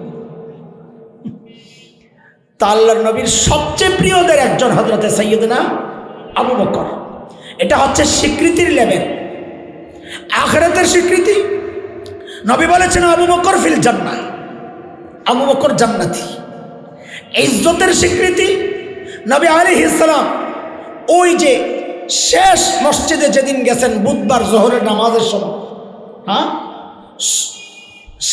তা আল্লাহর নবীর সবচেয়ে প্রিয়দের একজন হযরতে সাইয়েদনা আবু বকর। এটা হচ্ছে স্বীকৃতির লেভেল, আখিরাতের স্বীকৃতি। নবী বলেছেন আবু বকর ফিল জান্নাহ, আবু বকর জান্নাতি। ইজ্জতের স্বীকৃতি নবী আলাইহিস সালাম ওই যে শেষ মসজিদে যেদিন গেছেন বুধবার জোহরের নামাজের সময়, হ্যাঁ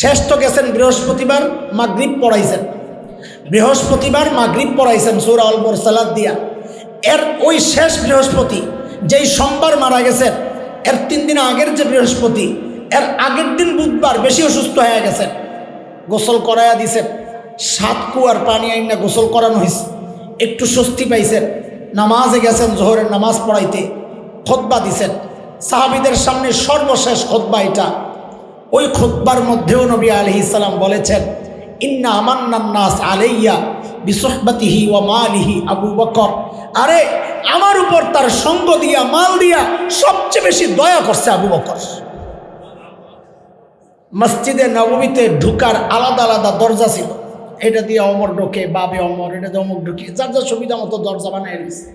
শেষ তো গেছেন বৃহস্পতিবার মাগরিব পড়াইছেন, বৃহস্পতিবার মাগরিব পড়াইছেন সূরা আল মুরসালাত দিয়া। এর ওই শেষ বৃহস্পতি যেই সোমবার মারা গেছেন, এর 3 দিন আগের যে বৃহস্পতি, এর আগের দিন বুধবার বেশি অসুস্থ হয়ে গেছেন, গোসল করাইয়া দিছেন, 7 কুয়ার পানি আইনা গোসল করানো হয়েছে, একটু স্বস্তি পাইছেন, নামাজে গেছেন, জোহরের নামাজ পড়াইতে, খুতবা দিছেন সাহাবীদের সামনে, সর্বশেষ খুতবা এটা। ওই খুতবার মধ্যেও নবী আলাইহিস সালাম বলেছেন, ইন্না আমান্নান নাস আলাইয়া বিসুহবাতিহি ওয়া মালিহি আবু বকর। আরে আমার উপর তার সঙ্গ দিয়া, মাল দিয়া সবচেয়ে বেশি দয়া করছে আবু বকর। মসজিদে নববীতে ঢুকার আলাদা আলাদা দরজা ছিল, এটা দিয়ে ওমর ঢোকে, বাবে ওমর, এটা দিয়ে অমুক ঢুকে, যার যার সুবিধা মতো দরজা বানায় দিয়েছে।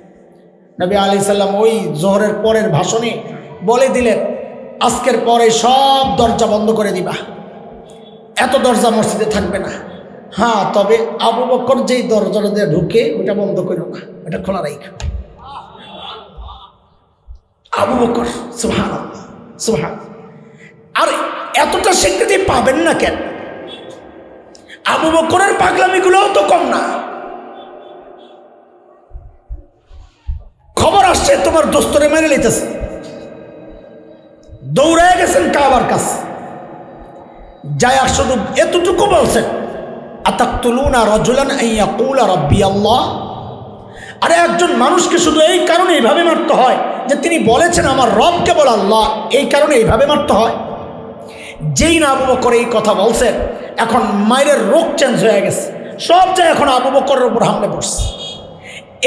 নবী আলাইহিস সালাম ওই জোহরের পরের ভাষণে বলে দিলেন, আজকের পরে সব দরজা বন্ধ করে দিবা, এত দরজা মসজিদে থাকবে না। হ্যাঁ, তবে আবু বকর যেই দরজাটা দিয়ে ঢুকে ওটা বন্ধ করো না, ওটা খোলা রাখো। আবু বকর সুবহানাল্লাহ, সুবহান। আর এতটা স্বীকৃতি পাবেন না কেন? আবু বকরের পাগলামিগুলোও তো কম না। খবর আসছে তোমার দোস্তরে মেরে লইতেছে, দৌড়ে গেছেন কাবার কাছে, যায় শুধু এতটুকু বলছেন, আতাকতুলুনা রাজুলান আন ইয়াকুলা রাব্বি আল্লাহ। আরে একজন মানুষকে শুধু এই কারণে এইভাবে মারতে হয় যে তিনি বলেছেন আমার রব কেবল আল্লাহ, এই কারণে এইভাবে মারতে হয়? যেই না আবু বকর এই কথা বলছেন, এখন মায়ের রোগ চেঞ্জ হয়ে গেছে, সব যায় এখন আবু বকরের উপর হামলে পড়ছে।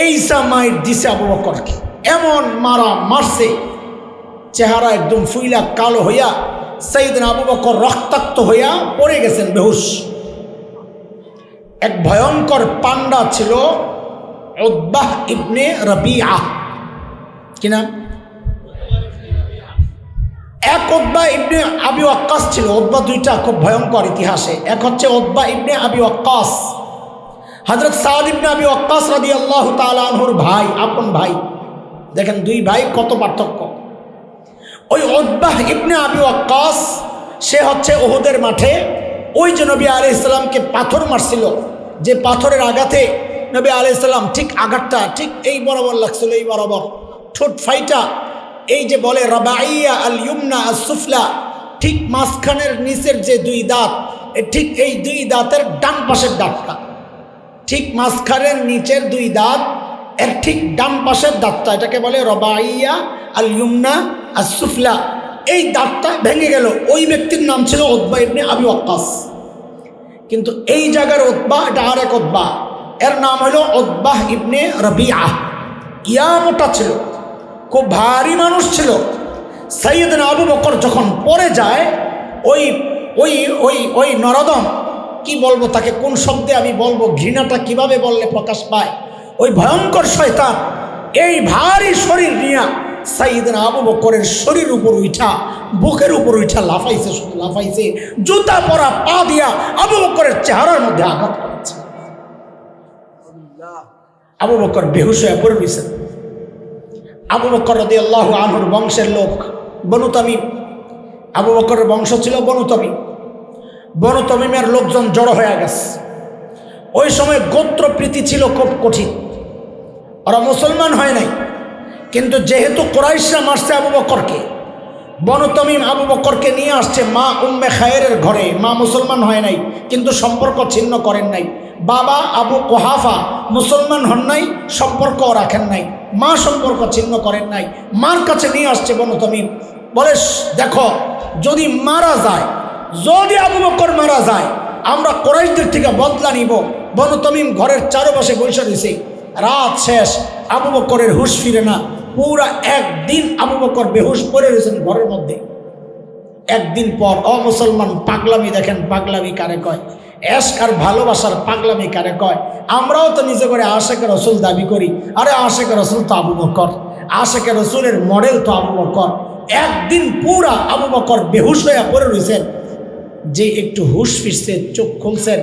এইসা মায়ের দিছে আবু বকরকে, এমন মারা মারছে, চেহারা একদম ফুইলা কালো হইয়া সাইয়েদনা আবু বকর রক্তাক্ত হইয়া পড়ে গেছেন বেহুশ। এক ভয়ঙ্কর পান্ডা ছিল উতবাহ ইবনে রবিআ, কি নাম? এক উতবাহ ইবনে আবি ওয়াক্কাস ছিল। উতবাহ দুইটা খুব ভয়ঙ্কর ইতিহাসে, এক হচ্ছে উতবাহ ইবনে আবি ওয়াক্কাস, হযরত সাদ ইবনে আবি ওয়াক্কাস রাদিয়াল্লাহু তাআলা আনহুর ভাই, আপন ভাই। দেখেন দুই ভাই কত পার্থক্য। ওই উতবাহ ইবনে আবি ওয়াক্কাস সে হচ্ছে উহুদের মাঠে ওই যে নবী আলাইহিস সালামকে পাথর মারছিল, যে পাথরের আঘাতে নবী আলাইহিস সালাম ঠিক আঘাতটা ঠিক এই বরাবর লাগছিল, এই বরাবর ঠোঁট ফাইটা, এই যে বলে রাবাইয়া আল ইউমনা আস সুফলা, ঠিক মাঝখানের নিচের যে দুই দাঁত, ঠিক এই দুই দাঁতের ডান পাশের দাঁতটা, ঠিক মাঝখানের নিচের দুই দাঁত এর ঠিক ডান পাশের দাঁতটা, এটাকে বলে রাবাইয়া আল ইউমনা আস সুফলা। এই দাঁতটা ভেঙে গেল। ওই ব্যক্তির নাম ছিল উতবাহ ইবনে আবি ওয়াক্কাস। কিন্তু এই জায়গার উতবাহ এটা আরেক উতবাহ, এর নাম হলো উতবাহ ইবনে রবিআ। ইয়া মোটা ছিল, খুব ভারী মানুষ ছিল। সাইয়েদনা আবু বকর যখন পড়ে যায়, ওই ওই ওই ওই নরদম, কি বলবো তাকে, কোন শব্দে আমি বলবো, ঘৃণাটা কিভাবে বললে প্রকাশ পায়, ওই ভয়ঙ্কর শয়তান এই ভারী শরীর নিয়ে সাইয়েদনা আবু বকরের শরীর উপর উঠা, বুকের উপর উঠা লাফাইছে, শুধু লাফাইছে, জুতা পরা পা দিয়া আবু বকরের চেহারার মধ্যে আঘাত করেছে। আবু বকর বেহুশ হয়ে পড়ে রয়েছেন। আবু বকর রাদিয়াল্লাহু আনহুর বংশের লোক বনু তামিম, আবু বকরের বংশ ছিল বনু তামিম। বনু তামিমের লোকজন জড়ো হয়ে গেছে। ওই সময় গোত্র প্রীতি ছিল খুব কঠিন, ওরা মুসলমান হয় নাই, কিন্তু যেহেতু কুরাইশরা মারছে আবু বকরকে, বনু তামিম আবু বকরকে নিয়ে আসছে মা উম্মে খায়েরের ঘরে। মা মুসলমান হয় নাই, কিন্তু সম্পর্ক ছিন্ন করেন নাই। বাবা আবু কুহাফা মুসলমান হন নাই, সম্পর্কও রাখেন নাই, মা সম্পর্ক ছিন্ন করেন নাই। মার কাছে নিয়ে আসছে বনু তামিম, বলে দেখো যদি মারা যায়, যদি আবু বকর মারা যায়, আমরা কুরাইশদের থেকে বদলা নিব। বনু তামিম ঘরের চারপাশে বসে দিছে। রাত শেষ, আবু বকরের হুঁশ ফিরে না। পুরা একদিন আবু বকর বেহুশ পড়ে রয়েছেন ঘরের মধ্যে। একদিন পর অমুসলমান পাগলামি, দেখেন পাগলামি কারে কয়, এশক আর ভালোবাসার পাগলামি কারে কয়। আমরাও তো নিজে করে আশেকে রসুল দাবি করি, আরে আশেকে রসুল তো আবু বকর, আশেকে রসুলের মডেল তো আবু বকর। একদিন পুরা আবু বকর বেহুশ হয়ে পড়ে রয়েছেন। যে একটু হুশ ফিরছে, চোখ খুলছেন,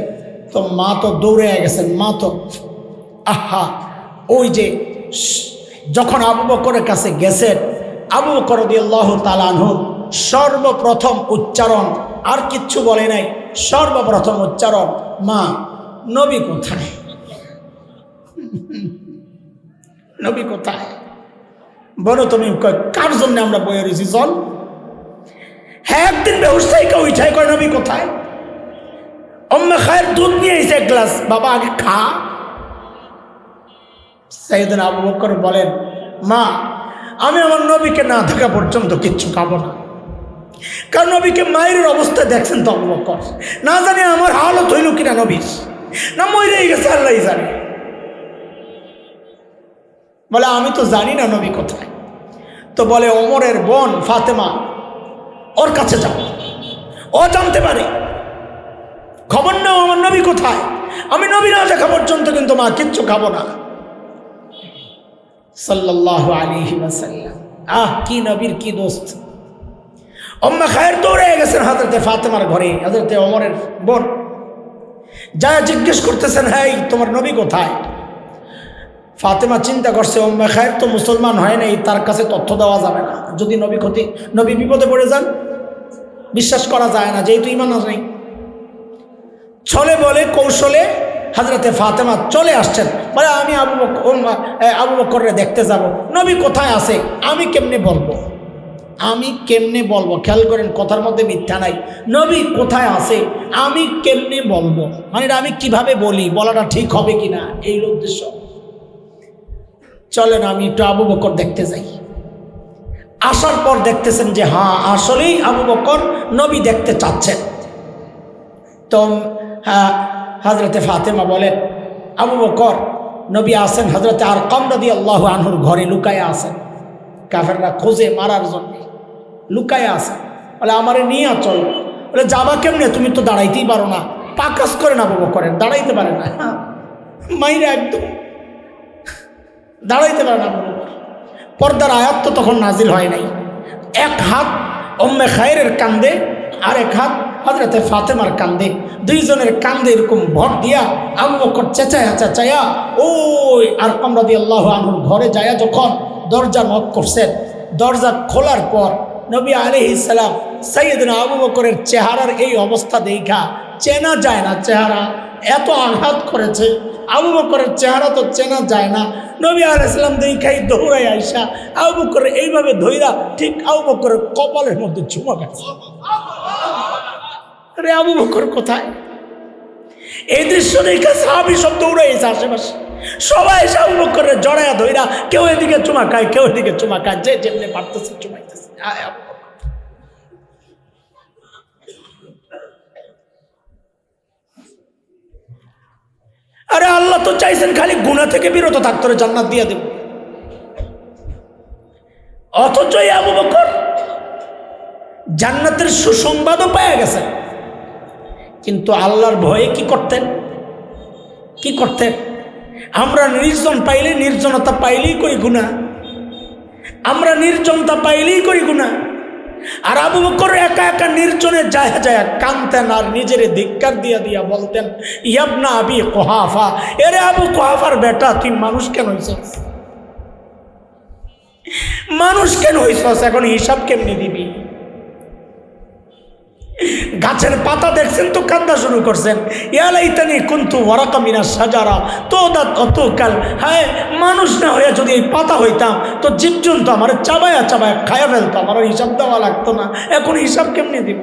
তো মা তো দৌড়ে গেছেন। মা তো আহা, ওই যে যখন আবু বকরের কাছে গেছেন, আবু বকর রাদিয়াল্লাহু তাআলা আনহু সর্বপ্রথম উচ্চারণ, আর কিচ্ছু বলে নাই, সর্বপ্রথম উচ্চারণ, মা নবী কোথায়, নবী কোথায়? বলো তুমি কার জন্য আমরা বয়ে রয়েছি, চল। হ্যাঁ, একদিন বেহুশ থেকে উঠাই কয় নবী কোথায়? উম্মে খায়ের দুধ নিয়ে এসে এক গ্লাস, বাবা আগে খা। সাইয়েদনা আবু বকর বলেন, মা আমি আমার নবীকে না থাকা পর্যন্ত কিচ্ছু খাবো না। কারণ নবীকে মায়ের অবস্থা দেখছেন তো আবু বকর, না জানি আমার হালত হইল কিনা নবীর, না মরেই গেছে আল্লাহ জানে। বলে আমি তো জানি না নবী কোথায়। তো বলে ওমরের বোন ফাতেমা, ওর কাছে যাও, ও জানতে পারে, খবর নাও আমার নবী কোথায়। আমি নবী না দেখা পর্যন্ত কিন্তু মা কিচ্ছু খাবো না। সাল্লাল্লাহু আলাইহি ওয়াসাল্লাম, কি নবীর কি দোস্ত। উম্মে খায়ের দৌড়ে গেছেন হযরতে ফাতেমার ঘরে, হযরতে ওমরের বোন, যা জিজ্ঞেস করতেছেন, হ্যাঁ তোমার নবী কোথায়? ফাতেমা চিন্তা করছে, উম্মে খায়ের তো মুসলমান হয় নাই, তার কাছে তথ্য দেওয়া যাবে না, যদি নবী বিপদে পড়ে যান। বিশ্বাস করা যায় না, যেহেতু ঈমান নেই। ছলে বলে কৌশলে হযরতে ফাতেমা চলে আসছেন, বলে আমি আবু বকরকে দেখতে যাব। নবী কোথায় আছে আমি কেমনে বলবো, আমি কেমনে বলবো? খেয়াল করেন, কথার মধ্যে মিথ্যা নাই। নবী কোথায় আছে আমি কেমনে বলবো, মানে আমি কিভাবে বলি, বলাটা ঠিক হবে কিনা, এই উদ্দেশ্য। চলেন আমি একটু আবু বকর দেখতে যাই। আসার পর দেখতেছেন যে হ্যাঁ আসলেই আবু বকর নবী দেখতে চাচ্ছেন। তো হযরতে ফাতেমা বলেন, আবু বকর নবী আসেন হযরতে আরকাম রাদিয়াল্লাহু আনহুর ঘরে লুকায়া আছেন, কাফেররা খোঁজে মারার জন্য লুকায়া আছে। বলে আমারে নিয়ে চল। বলে যাবা কেমনে, তুমি তো দাঁড়াইতেই পারো না। পাকাস করে না আবু বকরের, দাঁড়াইতে পারে না, মাইরা একদম দাঁড়াইতে পারে না আবু বকর। পর্দার আয়াত তো তখন নাজিল হয় নাই। এক হাত উম্মে খায়রের কান্দে, আর এক হাত হযরতে ফাতেমার কান্দে, দুইজনের কান্দে এরকম ভর দিয়া আবু বকর চেঁচায়া চেঁচায়া ওই আরকাম রাদিয়াল্লাহু আনহুর ঘরে যায়। যখন দরজা নক করছেন, দরজা খোলার পর নবী আলাইহিস সালাম সাইয়েদনা আবু বকরের চেহারার এই অবস্থা দেখা চেনা যায় না, চেহারা এত আঘাত করেছে, আবু বকরের চেহারা তো চেনা যায় না। নবী আলাইহিস সালাম দেখাই দৌড়াই আইসা আবু বকরের এইভাবে ধইরা ঠিক আবু বকরের কপালের মধ্যে চুমা গেছে। আরে আবু বকর কোথায়? এই দৃশ্য দেখে সাহাবী সব দৌড়ে এসে আশেপাশে সবাই এসে আবু বকরের জড়াইয়া ধইরা, কেউ এদিকে চুমা খায়, কেউ এদিকে চুমা খায়, যে যেমনি পারতেছে চুমাইতেছে। আবু বকর আরে আল্লাহ তো চাইছেন খালি গুনাহ থেকে বিরত থাকতে, জান্নাত দিয়ে দেব। অথচ আবু বকর জান্নাতের সুসংবাদও পেয়ে গেছেন, কিন্তু আল্লাহর ভয়ে কি করতেন, কি করতেন? আমরা নির্জন পাইলে, নির্জনতা পাইলেই করি গুনাহ, আমরা নির্জনতা পাইলেই করি গুনাহ। আর আবু বকর একা একা নির্জনে যায় যায় কাঁদতেন আর নিজের ধিক্কার দিয়া দিয়া বলতেন, ইয়াবনা আবি কুহাফা, এরে আবু কুহাফার বেটা, তুই মানুষ কেন হইছস? মানুষ কেন হইছস? এখন হিসাব কেমনি দিবি? গাছের পাতা দেখছেন তো কান্দা শুরু করছেন, ইয়ালাইতানি কুনতু ওয়ারাকা মিনাশ শাজারা তোদাত অতকাল। হ্যাঁ, মানুষ না হয়ে যদি এই পাতা হইতাম তো জীবজন্তু আমার চাবায়া চাবায়া খায়া ফেলতো, আমার হিসাব দেওয়া লাগতো না। এখন হিসাব কেমনি দিব?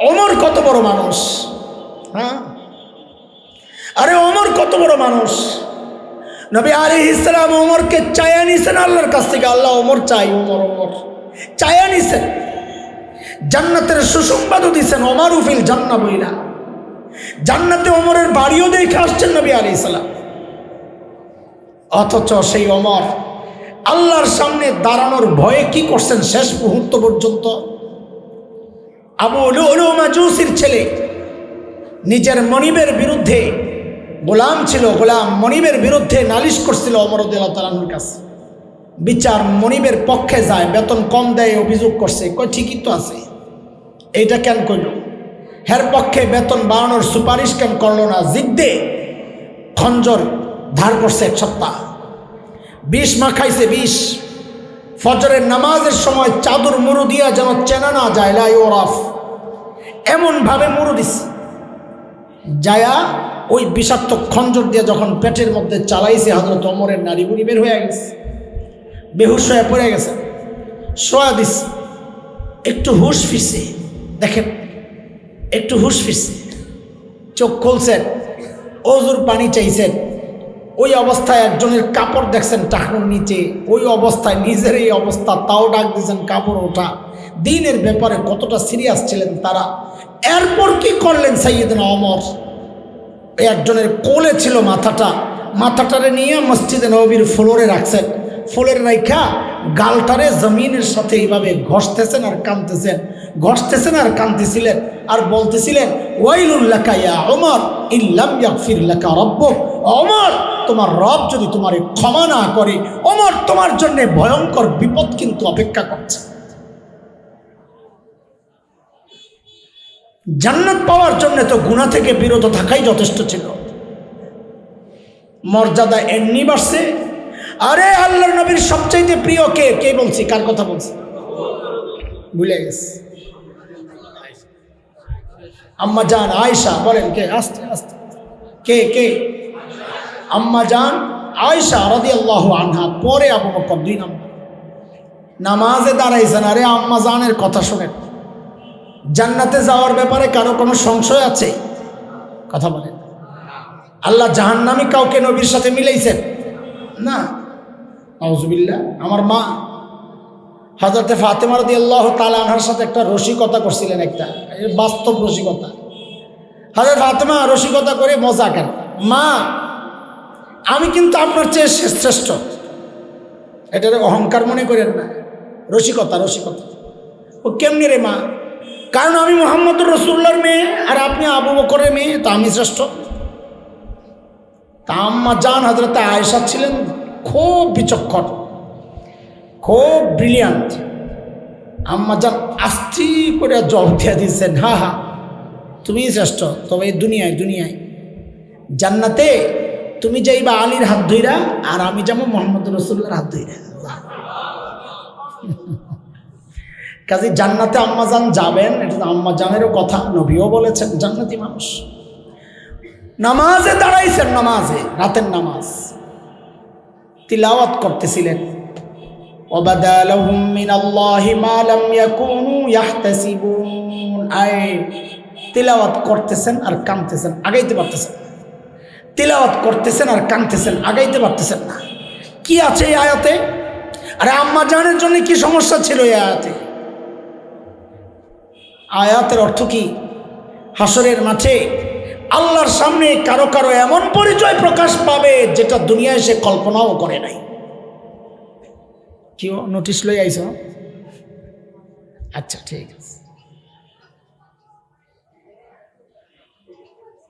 ওমর কত বড় মানুষ, হ্যাঁ, আরে ওমর কত বড় মানুষ। নবী আলাইহিস সালাম ওমরকে চায়া নিছেন আল্লাহর কাছ থেকে, আল্লাহ ওমর চাই, ওমর ওমর চায়া নিছেন, জান্নাতের সুসংবাদও দিছেন, ওমরু ফিল জান্নাহ বইলা জান্নাতে ওমরের বাড়িও দেখে আসছেন নবী আলাইহিস সালাম। অথচ সেই ওমর আল্লাহর সামনে দাঁড়ানোর ভয়ে কি করছেন শেষ মুহূর্ত পর্যন্ত? আবু লুলু মাজুসির ছেলে নিজের মনিবের বিরুদ্ধে, গোলাম ছিল, গোলাম মনিবের বিরুদ্ধে নালিশ করছিল ওমর রাদিয়াল্লাহু তাআলা আনহুর কাছে। বিচার মনিবের পক্ষে যায়, বেতন কম দেয় অভিযোগ করছে। কই ঠিকই তো আছে, এইটা কেন করল? হের পক্ষে বেতন বাড়ানোর সুপারিশ কেন করলো না? জিদ্দে খঞ্জর ধার করছে 1 সপ্তাহ, বিষ মাখাইছে, বিষ। ফজরের নামাজের সময় চাদর মুরু দিয়া যেন চেনা না যায়, লা ইউরাফ, এমনভাবে মুরু দিছে। যায়া ওই বিষাক্ত খঞ্জর দিয়ে যখন পেটের মধ্যে চালাইছে, হযরত ওমরের নাড়ি বুড়ি বের হয়ে গেছে, বেহুশ হয়ে পড়ে গেছে, শোয়া দিছে। একটু হুশ ফিরছে, দেখেন একটু হুশ ফিরছে, চোখ খুলছেন, ওজুর পানি চাইছেন। ওই অবস্থায় একজনের কাপড় দেখছেন টাকনুর নিচে, ওই অবস্থায় নিজের এই অবস্থা, তাও ডাক দিয়েছেন কাপড় ওঠা। দিনের ব্যাপারে কতটা সিরিয়াস ছিলেন তারা। এরপর কি করলেন সাইয়েদনা ওমর? একজনের কোলে ছিল মাথাটারে নিয়ে মসজিদে নববীর ফ্লোরে রাখছেন, ফ্লোরে রাখা গালটারে জমিনের সাথে এইভাবে ঘষতেছেন আর কাঁদতেছেন, ঘষতেছেন আর কাঁদতেছিলেন, আর বলতেছিলেন, ওয়াইলুল লাকা ইয়া ওমর ইল্লাম ইয়াগফির লাকা রাব্বুক, ওমর তোমার রব যদি তোমারে ক্ষমা না করে, ওমর তোমার জন্য ভয়ঙ্কর বিপদ কিন্তু অপেক্ষা করছে। জান্নাত পাওয়ার জন্য তো গুনাহ থেকে বিরত থাকাই যথেষ্ট ছিল। মর্যাদা এমনি বাড়ছে, আরে আল্লাহর নবীর সবচাইতে প্রিয় কে? কে বলছি? কার কথা বলছি? ভুলে গেছে। আম্মা জান আয়েশা। বলেন কে? আস্তে আস্তে। কে কে? আম্মা জান আয়েশা রাদিয়াল্লাহু আনহা, পরে আবু বকর 2 নম্বর। নামাজে দাঁড়াইছেন, আরে আম্মা জানের কথা শুনেন। জান্নাতে যাওয়ার ব্যাপারে কারো কোনো সংশয় আছে? কথা বলেন। আল্লাহ জাহান্নামী কাউকে নবীর সাথে মিলাইছেন? না। আউযুবিল্লাহ। আমার মা হযরতে ফাতেমা রাদিয়াল্লাহু তাআলা আনহার সাথে একটা রসিকতা করছিলেন, একটা বাস্তব রসিকতা। হযরত ফাতেমা রসিকতা করে মজা করেন, মা আমি কিন্তু আপনার চেয়ে শ্রেষ্ঠ। এটার অহংকার মনে করেন না, রসিকতা রসিকতা। ও কেমনি রে মা? কারণ আমি মুহাম্মদুর রাসূলুল্লাহর মেয়ে আর আপনি আবু বকরের মেয়ে, তো আমি শ্রেষ্ঠ। তা আম্মা জান হযরতে আয়েশা ছিলেন খুব বিচক্ষণ, খুব ব্রিলিয়ান্ট। আম্মা জান আস্তি করে জবাব দিয়ে দিচ্ছেন, হা হা তুমি শ্রেষ্ঠ, তবে এই দুনিয়ায় দুনিয়ায় জান্নাতে তুমি যাইবা আলীর হাত ধইরা, আর আমি যাবো মুহাম্মদ রাসূলুল্লাহর হাত ধইরা। কাজে জান্নাতে আম্মা জান যাবেন, এটা তো আম্মা জানেরও কথা, নবীও বলেছেন জান্নাতি মানুষ। নামাজে দাঁড়াইছেন, নামাজে, রাতের নামাজ তিলাওয়াত করতেছিলেন। وَبَدَا لَهُم مِّنَ اللَّهِ مَا لَمْ يَكُونُوا يَحْتَسِبُونَ। তিলাওয়াত করতেছেন আর কাঁদতেছেন, আগাইতে পারতেছেন। তিলাওয়াত করতেছেন আর কাঁদতেছেন, আগাইতে পারতেছেন না। কি আছে এই আয়াতে? আরে আম্মা জানের জন্য কি সমস্যা ছিল এই আয়াতে? আয়াতের অর্থ কি? হাসরের মাঠে আল্লাহর সামনে কারো কারো এমন পরিচয় প্রকাশ পাবে যেটা দুনিয়ায় সে কল্পনাও করে নাই। কি নোটিশ লই আইছ? আচ্ছা ঠিক আছে।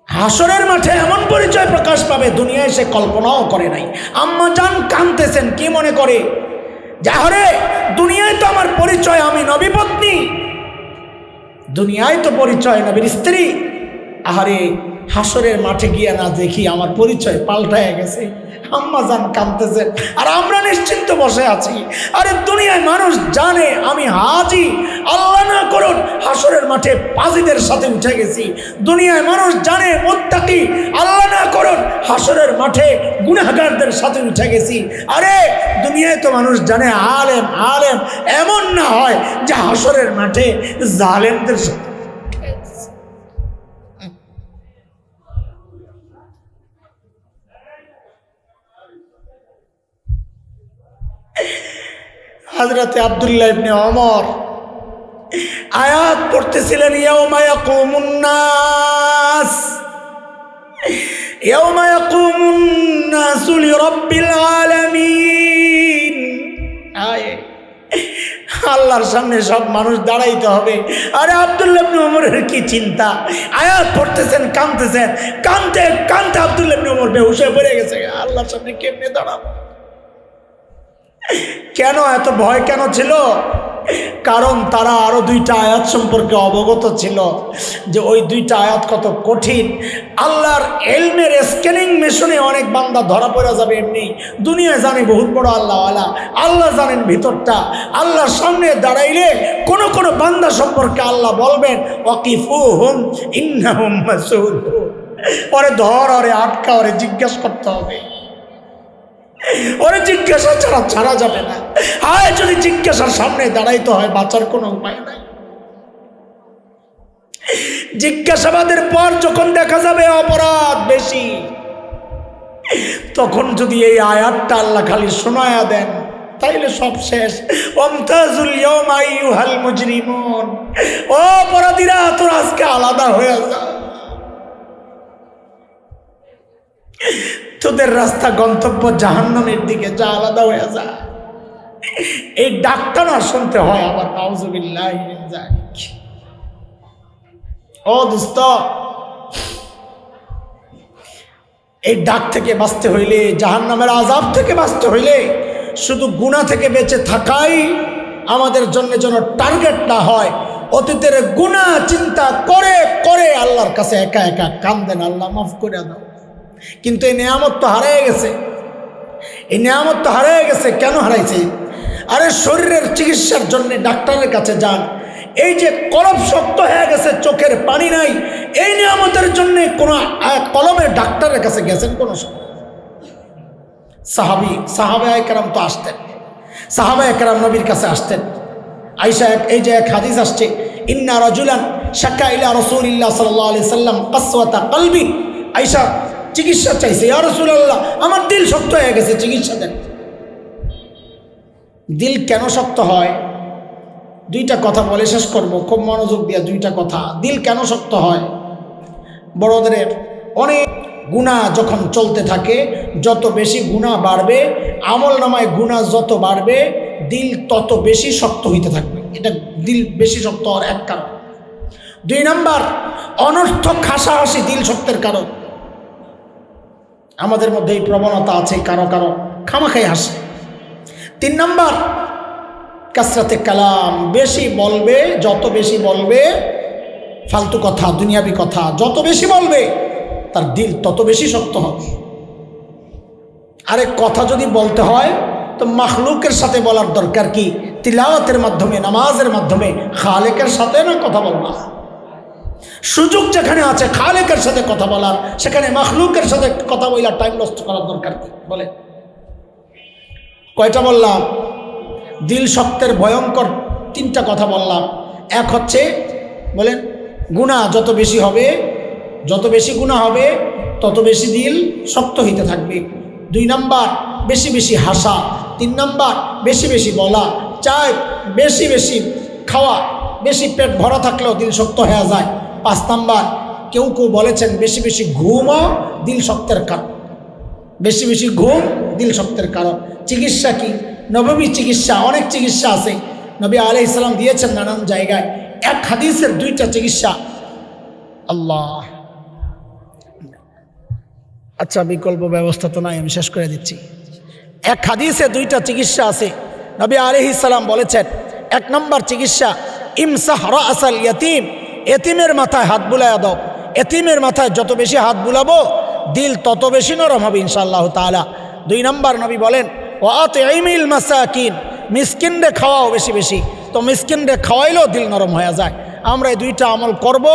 হাসরের মাঠে এমন পরিচয় প্রকাশ পাবে দুনিয়ায় সে কল্পনাও করে নাই। আম্মা জান কাঁদতেছেন, কি মনে করে? যাহরে দুনিয়ায় তো আমার পরিচয় আমি নবী পত্নী, দুনিয়ায় তো পরিচয় নবীর স্ত্রী। আহারে হাসরের মাঠে গিয়ে না দেখি আমার পরিচয় পাল্টায় গেছে। আম্মা জান কাঁদতেছেন আর আমরা নিশ্চিন্ত বসে আছি। আরে দুনিয়ায় মানুষ জানে আমি হাজি, আল্লাহ না করুন হাসরের মাঠে পাজিদের সাথে উঠে গেছি। দুনিয়ায় মানুষ জানে মুত্তাকি, আল্লাহ না করুন হাসরের মাঠে গুনাহগারদের সাথে উঠে গেছি। আরে দুনিয়ায় তো মানুষ জানে আলেম আলেম, এমন না হয় যে হাসরের মাঠে জালেমদের সাথে। হযরতে আব্দুল্লাহ ইবনে ওমর আয়াত পড়তেছিলেন, ইয়াউমা ইয়াকুমুন নাস, ইয়াউমা ইয়াকুমুন নাসু লিরাব্বিল আলামিন। আল্লাহর সামনে সব মানুষ দাঁড়াইতে হবে। আরে আব্দুল্লাহ ইবনে ওমরের কি চিন্তা! আয়াত পড়তেছেন, কাঁদতেছেন, কাঁদতে কাঁদতে আব্দুল্লাহ ইবনে ওমর বেহুশ হয়ে পড়ে গেছে। আল্লাহর সামনে কেমনে দাঁড়াবো? কেন এত ভয় কেন ছিল? কারণ তারা আরো 2টা আয়াত সম্পর্কে অবগত ছিল যে ওই 2টা আয়াত কত কঠিন। আল্লাহর ইলমের স্ক্যানিং মেশিনে অনেক বান্দা ধরা পড়ে যাবে এমনি। দুনিয়ায় জানে বহুত বড় আল্লাহওয়ালা, আল্লাহ জানেন ভিতরটা। আল্লাহর সামনে দাঁড়াইলে কোন কোন বান্দা সম্পর্কে আল্লাহ বলবেন ওয়াকিফুহুম ইন্নাহুম মাসউলুন, ওরে ধর, ওরে আটকা, ওরে জিজ্ঞাসা করতে হবে, ওরে জিজ্ঞাসা ছাড়া ছাড়া যাবে না। আয় যদি জিজ্ঞাসার সামনে দাঁড়াইতে হয় বাঁচার কোনো উপায় নাই। জিজ্ঞাসাবাদের পর যখন দেখা যাবে অপরাধ বেশি, তখন যদি এই আয়াতটা আল্লাহ খালি শোনায়া দেন তাইলে সব শেষ। ওয়ামতাজুল ইয়াওমা আইয়ুহাল মুজরিমুন, ও অপরাধীরা তোরা আজকে আলাদা হয়ে যা, তোদের রাস্তা গন্তব্য জাহান্নামের দিকে, যা আলাদা হয়ে যা। এই ডাকটা না শুনতে হয় আবার, নাউযুবিল্লাহি মিন যালিক। ও দোস্ত, এই ডাক থেকে বাঁচতে হইলে, জাহান্নামের আযাব থেকে বাঁচতে হইলে শুধু গুনাহ থেকে বেঁচে থাকাই আমাদের জন্য যেন টার্গেট না হয়। অতীতের গুনাহ চিন্তা করে করে আল্লাহর কাছে একা একা কান্দেন, আল্লাহ মাফ করে দাও। কিন্তু এই নেয়ামত তো হারিয়ে গেছে। এই নিয়ামত তো হারিয়ে গেছে। কেন হারাইছে? আরে শরীরের চিকিৎসার জন্য ডাক্তারের কাছে যান। এই যে কলব শক্ত হয়ে গেছে, চোখের পানি নাই, এই নিয়ামতের জন্য কোন কলবের ডাক্তারের কাছে গেছেন? কোন সাহাবায়ে কেরাম তো আসতেন, সাহাবায়ে কেরাম নবীর কাছে আসতেন। আয়েশা, এই যে এক হাদিস আসছে, ইন্না রাজুলান শাকা ইলা রাসূলিল্লাহ সাল্লাল্লাহু আলাইহি সাল্লাম কাসওয়াতা কলবি। আয়েশা চিকিৎসা চাইছে, ইয়া রাসূলুল্লাহ আমার দিল শক্ত হয়ে গেছে, চিকিৎসা দেন। দিল কেন শক্ত হয়? দুইটা কথা বলে শেষ করব, খুব মনোযোগ দিয়ে দুইটা কথা। দিল কেন শক্ত হয়? বড়দের অনেক গুনাহ যখন চলতে থাকে, যত বেশি গুনাহ বাড়বে, আমল নামায় গুনাহ যত বাড়বে, দিল তত বেশি শক্ত হইতে থাকবে। এটা দিল বেশি শক্ত হওয়ার এক কারণ। 2 নাম্বার, অনর্থক হাসাহাসি দিল শক্তের কারণ। আমাদের মধ্যে এই প্রবণতা আছে, কারো কারো খামাখাই হাসে। 3 নাম্বার, কাসরাতে কালাম, বেশি বলবে, যত বেশি বলবে ফালতু কথা, দুনিয়াবি কথা যত বেশি বলবে, তার দিল তত বেশি শক্ত হবে। আরে কথা যদি বলতে হয় তো মাখলুকের সাথে বলার দরকার কি? তিলাওয়াতের মাধ্যমে, নামাজের মাধ্যমে খালেকের সাথে না কথা বলবা। সুযোগ যেখানে আছে খালেকের সাথে কথা বলার, সেখানে মাখলুকের সাথে কথা বলার টাইম নষ্ট করার দরকার কি? বলে কয়টা বললাম? দিল শক্তের ভয়ঙ্কর 3টা কথা বললাম। এক হচ্ছে, বলেন, গুনাহ যত বেশি হবে, যত বেশি গুনাহ হবে তত বেশি দিল শক্ত হইতে থাকবে। 2 নাম্বার, বেশি বেশি হাসা। 3 নাম্বার, বেশি বেশি বলা। 4, বেশি বেশি খাওয়া, বেশি পেট ভরা থাকলেও দিল শক্ত হয়ে যায়। 5 নাম্বার, কেউ কেউ বলেছেন বেশি বেশি ঘুমও দিল শক্তের কারণ। বেশি বেশি ঘুম দিল শক্তের কারণ। চিকিৎসা কি? নববী চিকিৎসা, অনেক চিকিৎসা আছে, নবী আলাইহিস সালাম দিয়েছেন নানান জায়গায়। এক হাদিসের 2টা চিকিৎসা। আল্লাহ, আচ্ছা বিকল্প ব্যবস্থা তো নাই, আমি শেষ করে দিচ্ছি। এক হাদিসে 2টা চিকিৎসা আছে। নবী আলাইহিস সালাম বলেছেন, 1 নম্বর চিকিৎসা, ইমসাহ রাসাল ইয়াতীম, এতিমের মাথায় হাত বুলাইয়া দাও। এতিমের মাথায় যত বেশি হাত বুলাবো দিল তত বেশি নরম হবে ইনশাআল্লাহ তাআলা। 2 নম্বর নবী বলেন, ওয়াতিমিল মাসাকিন, মিসকিনরে খাওয়াও বেশি বেশি, তো মিসকিনরে খাওয়াইলেও দিল নরম হয়ে যায়। আমরা এই 2টা আমল করব,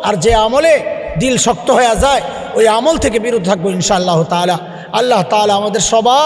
আর যে আমলে দিল শক্ত হয়ে যায় ওই আমল থেকে বিরত থাকবো ইনশাআল্লাহ তাআলা। আল্লাহ তাআলা আমাদের সবাই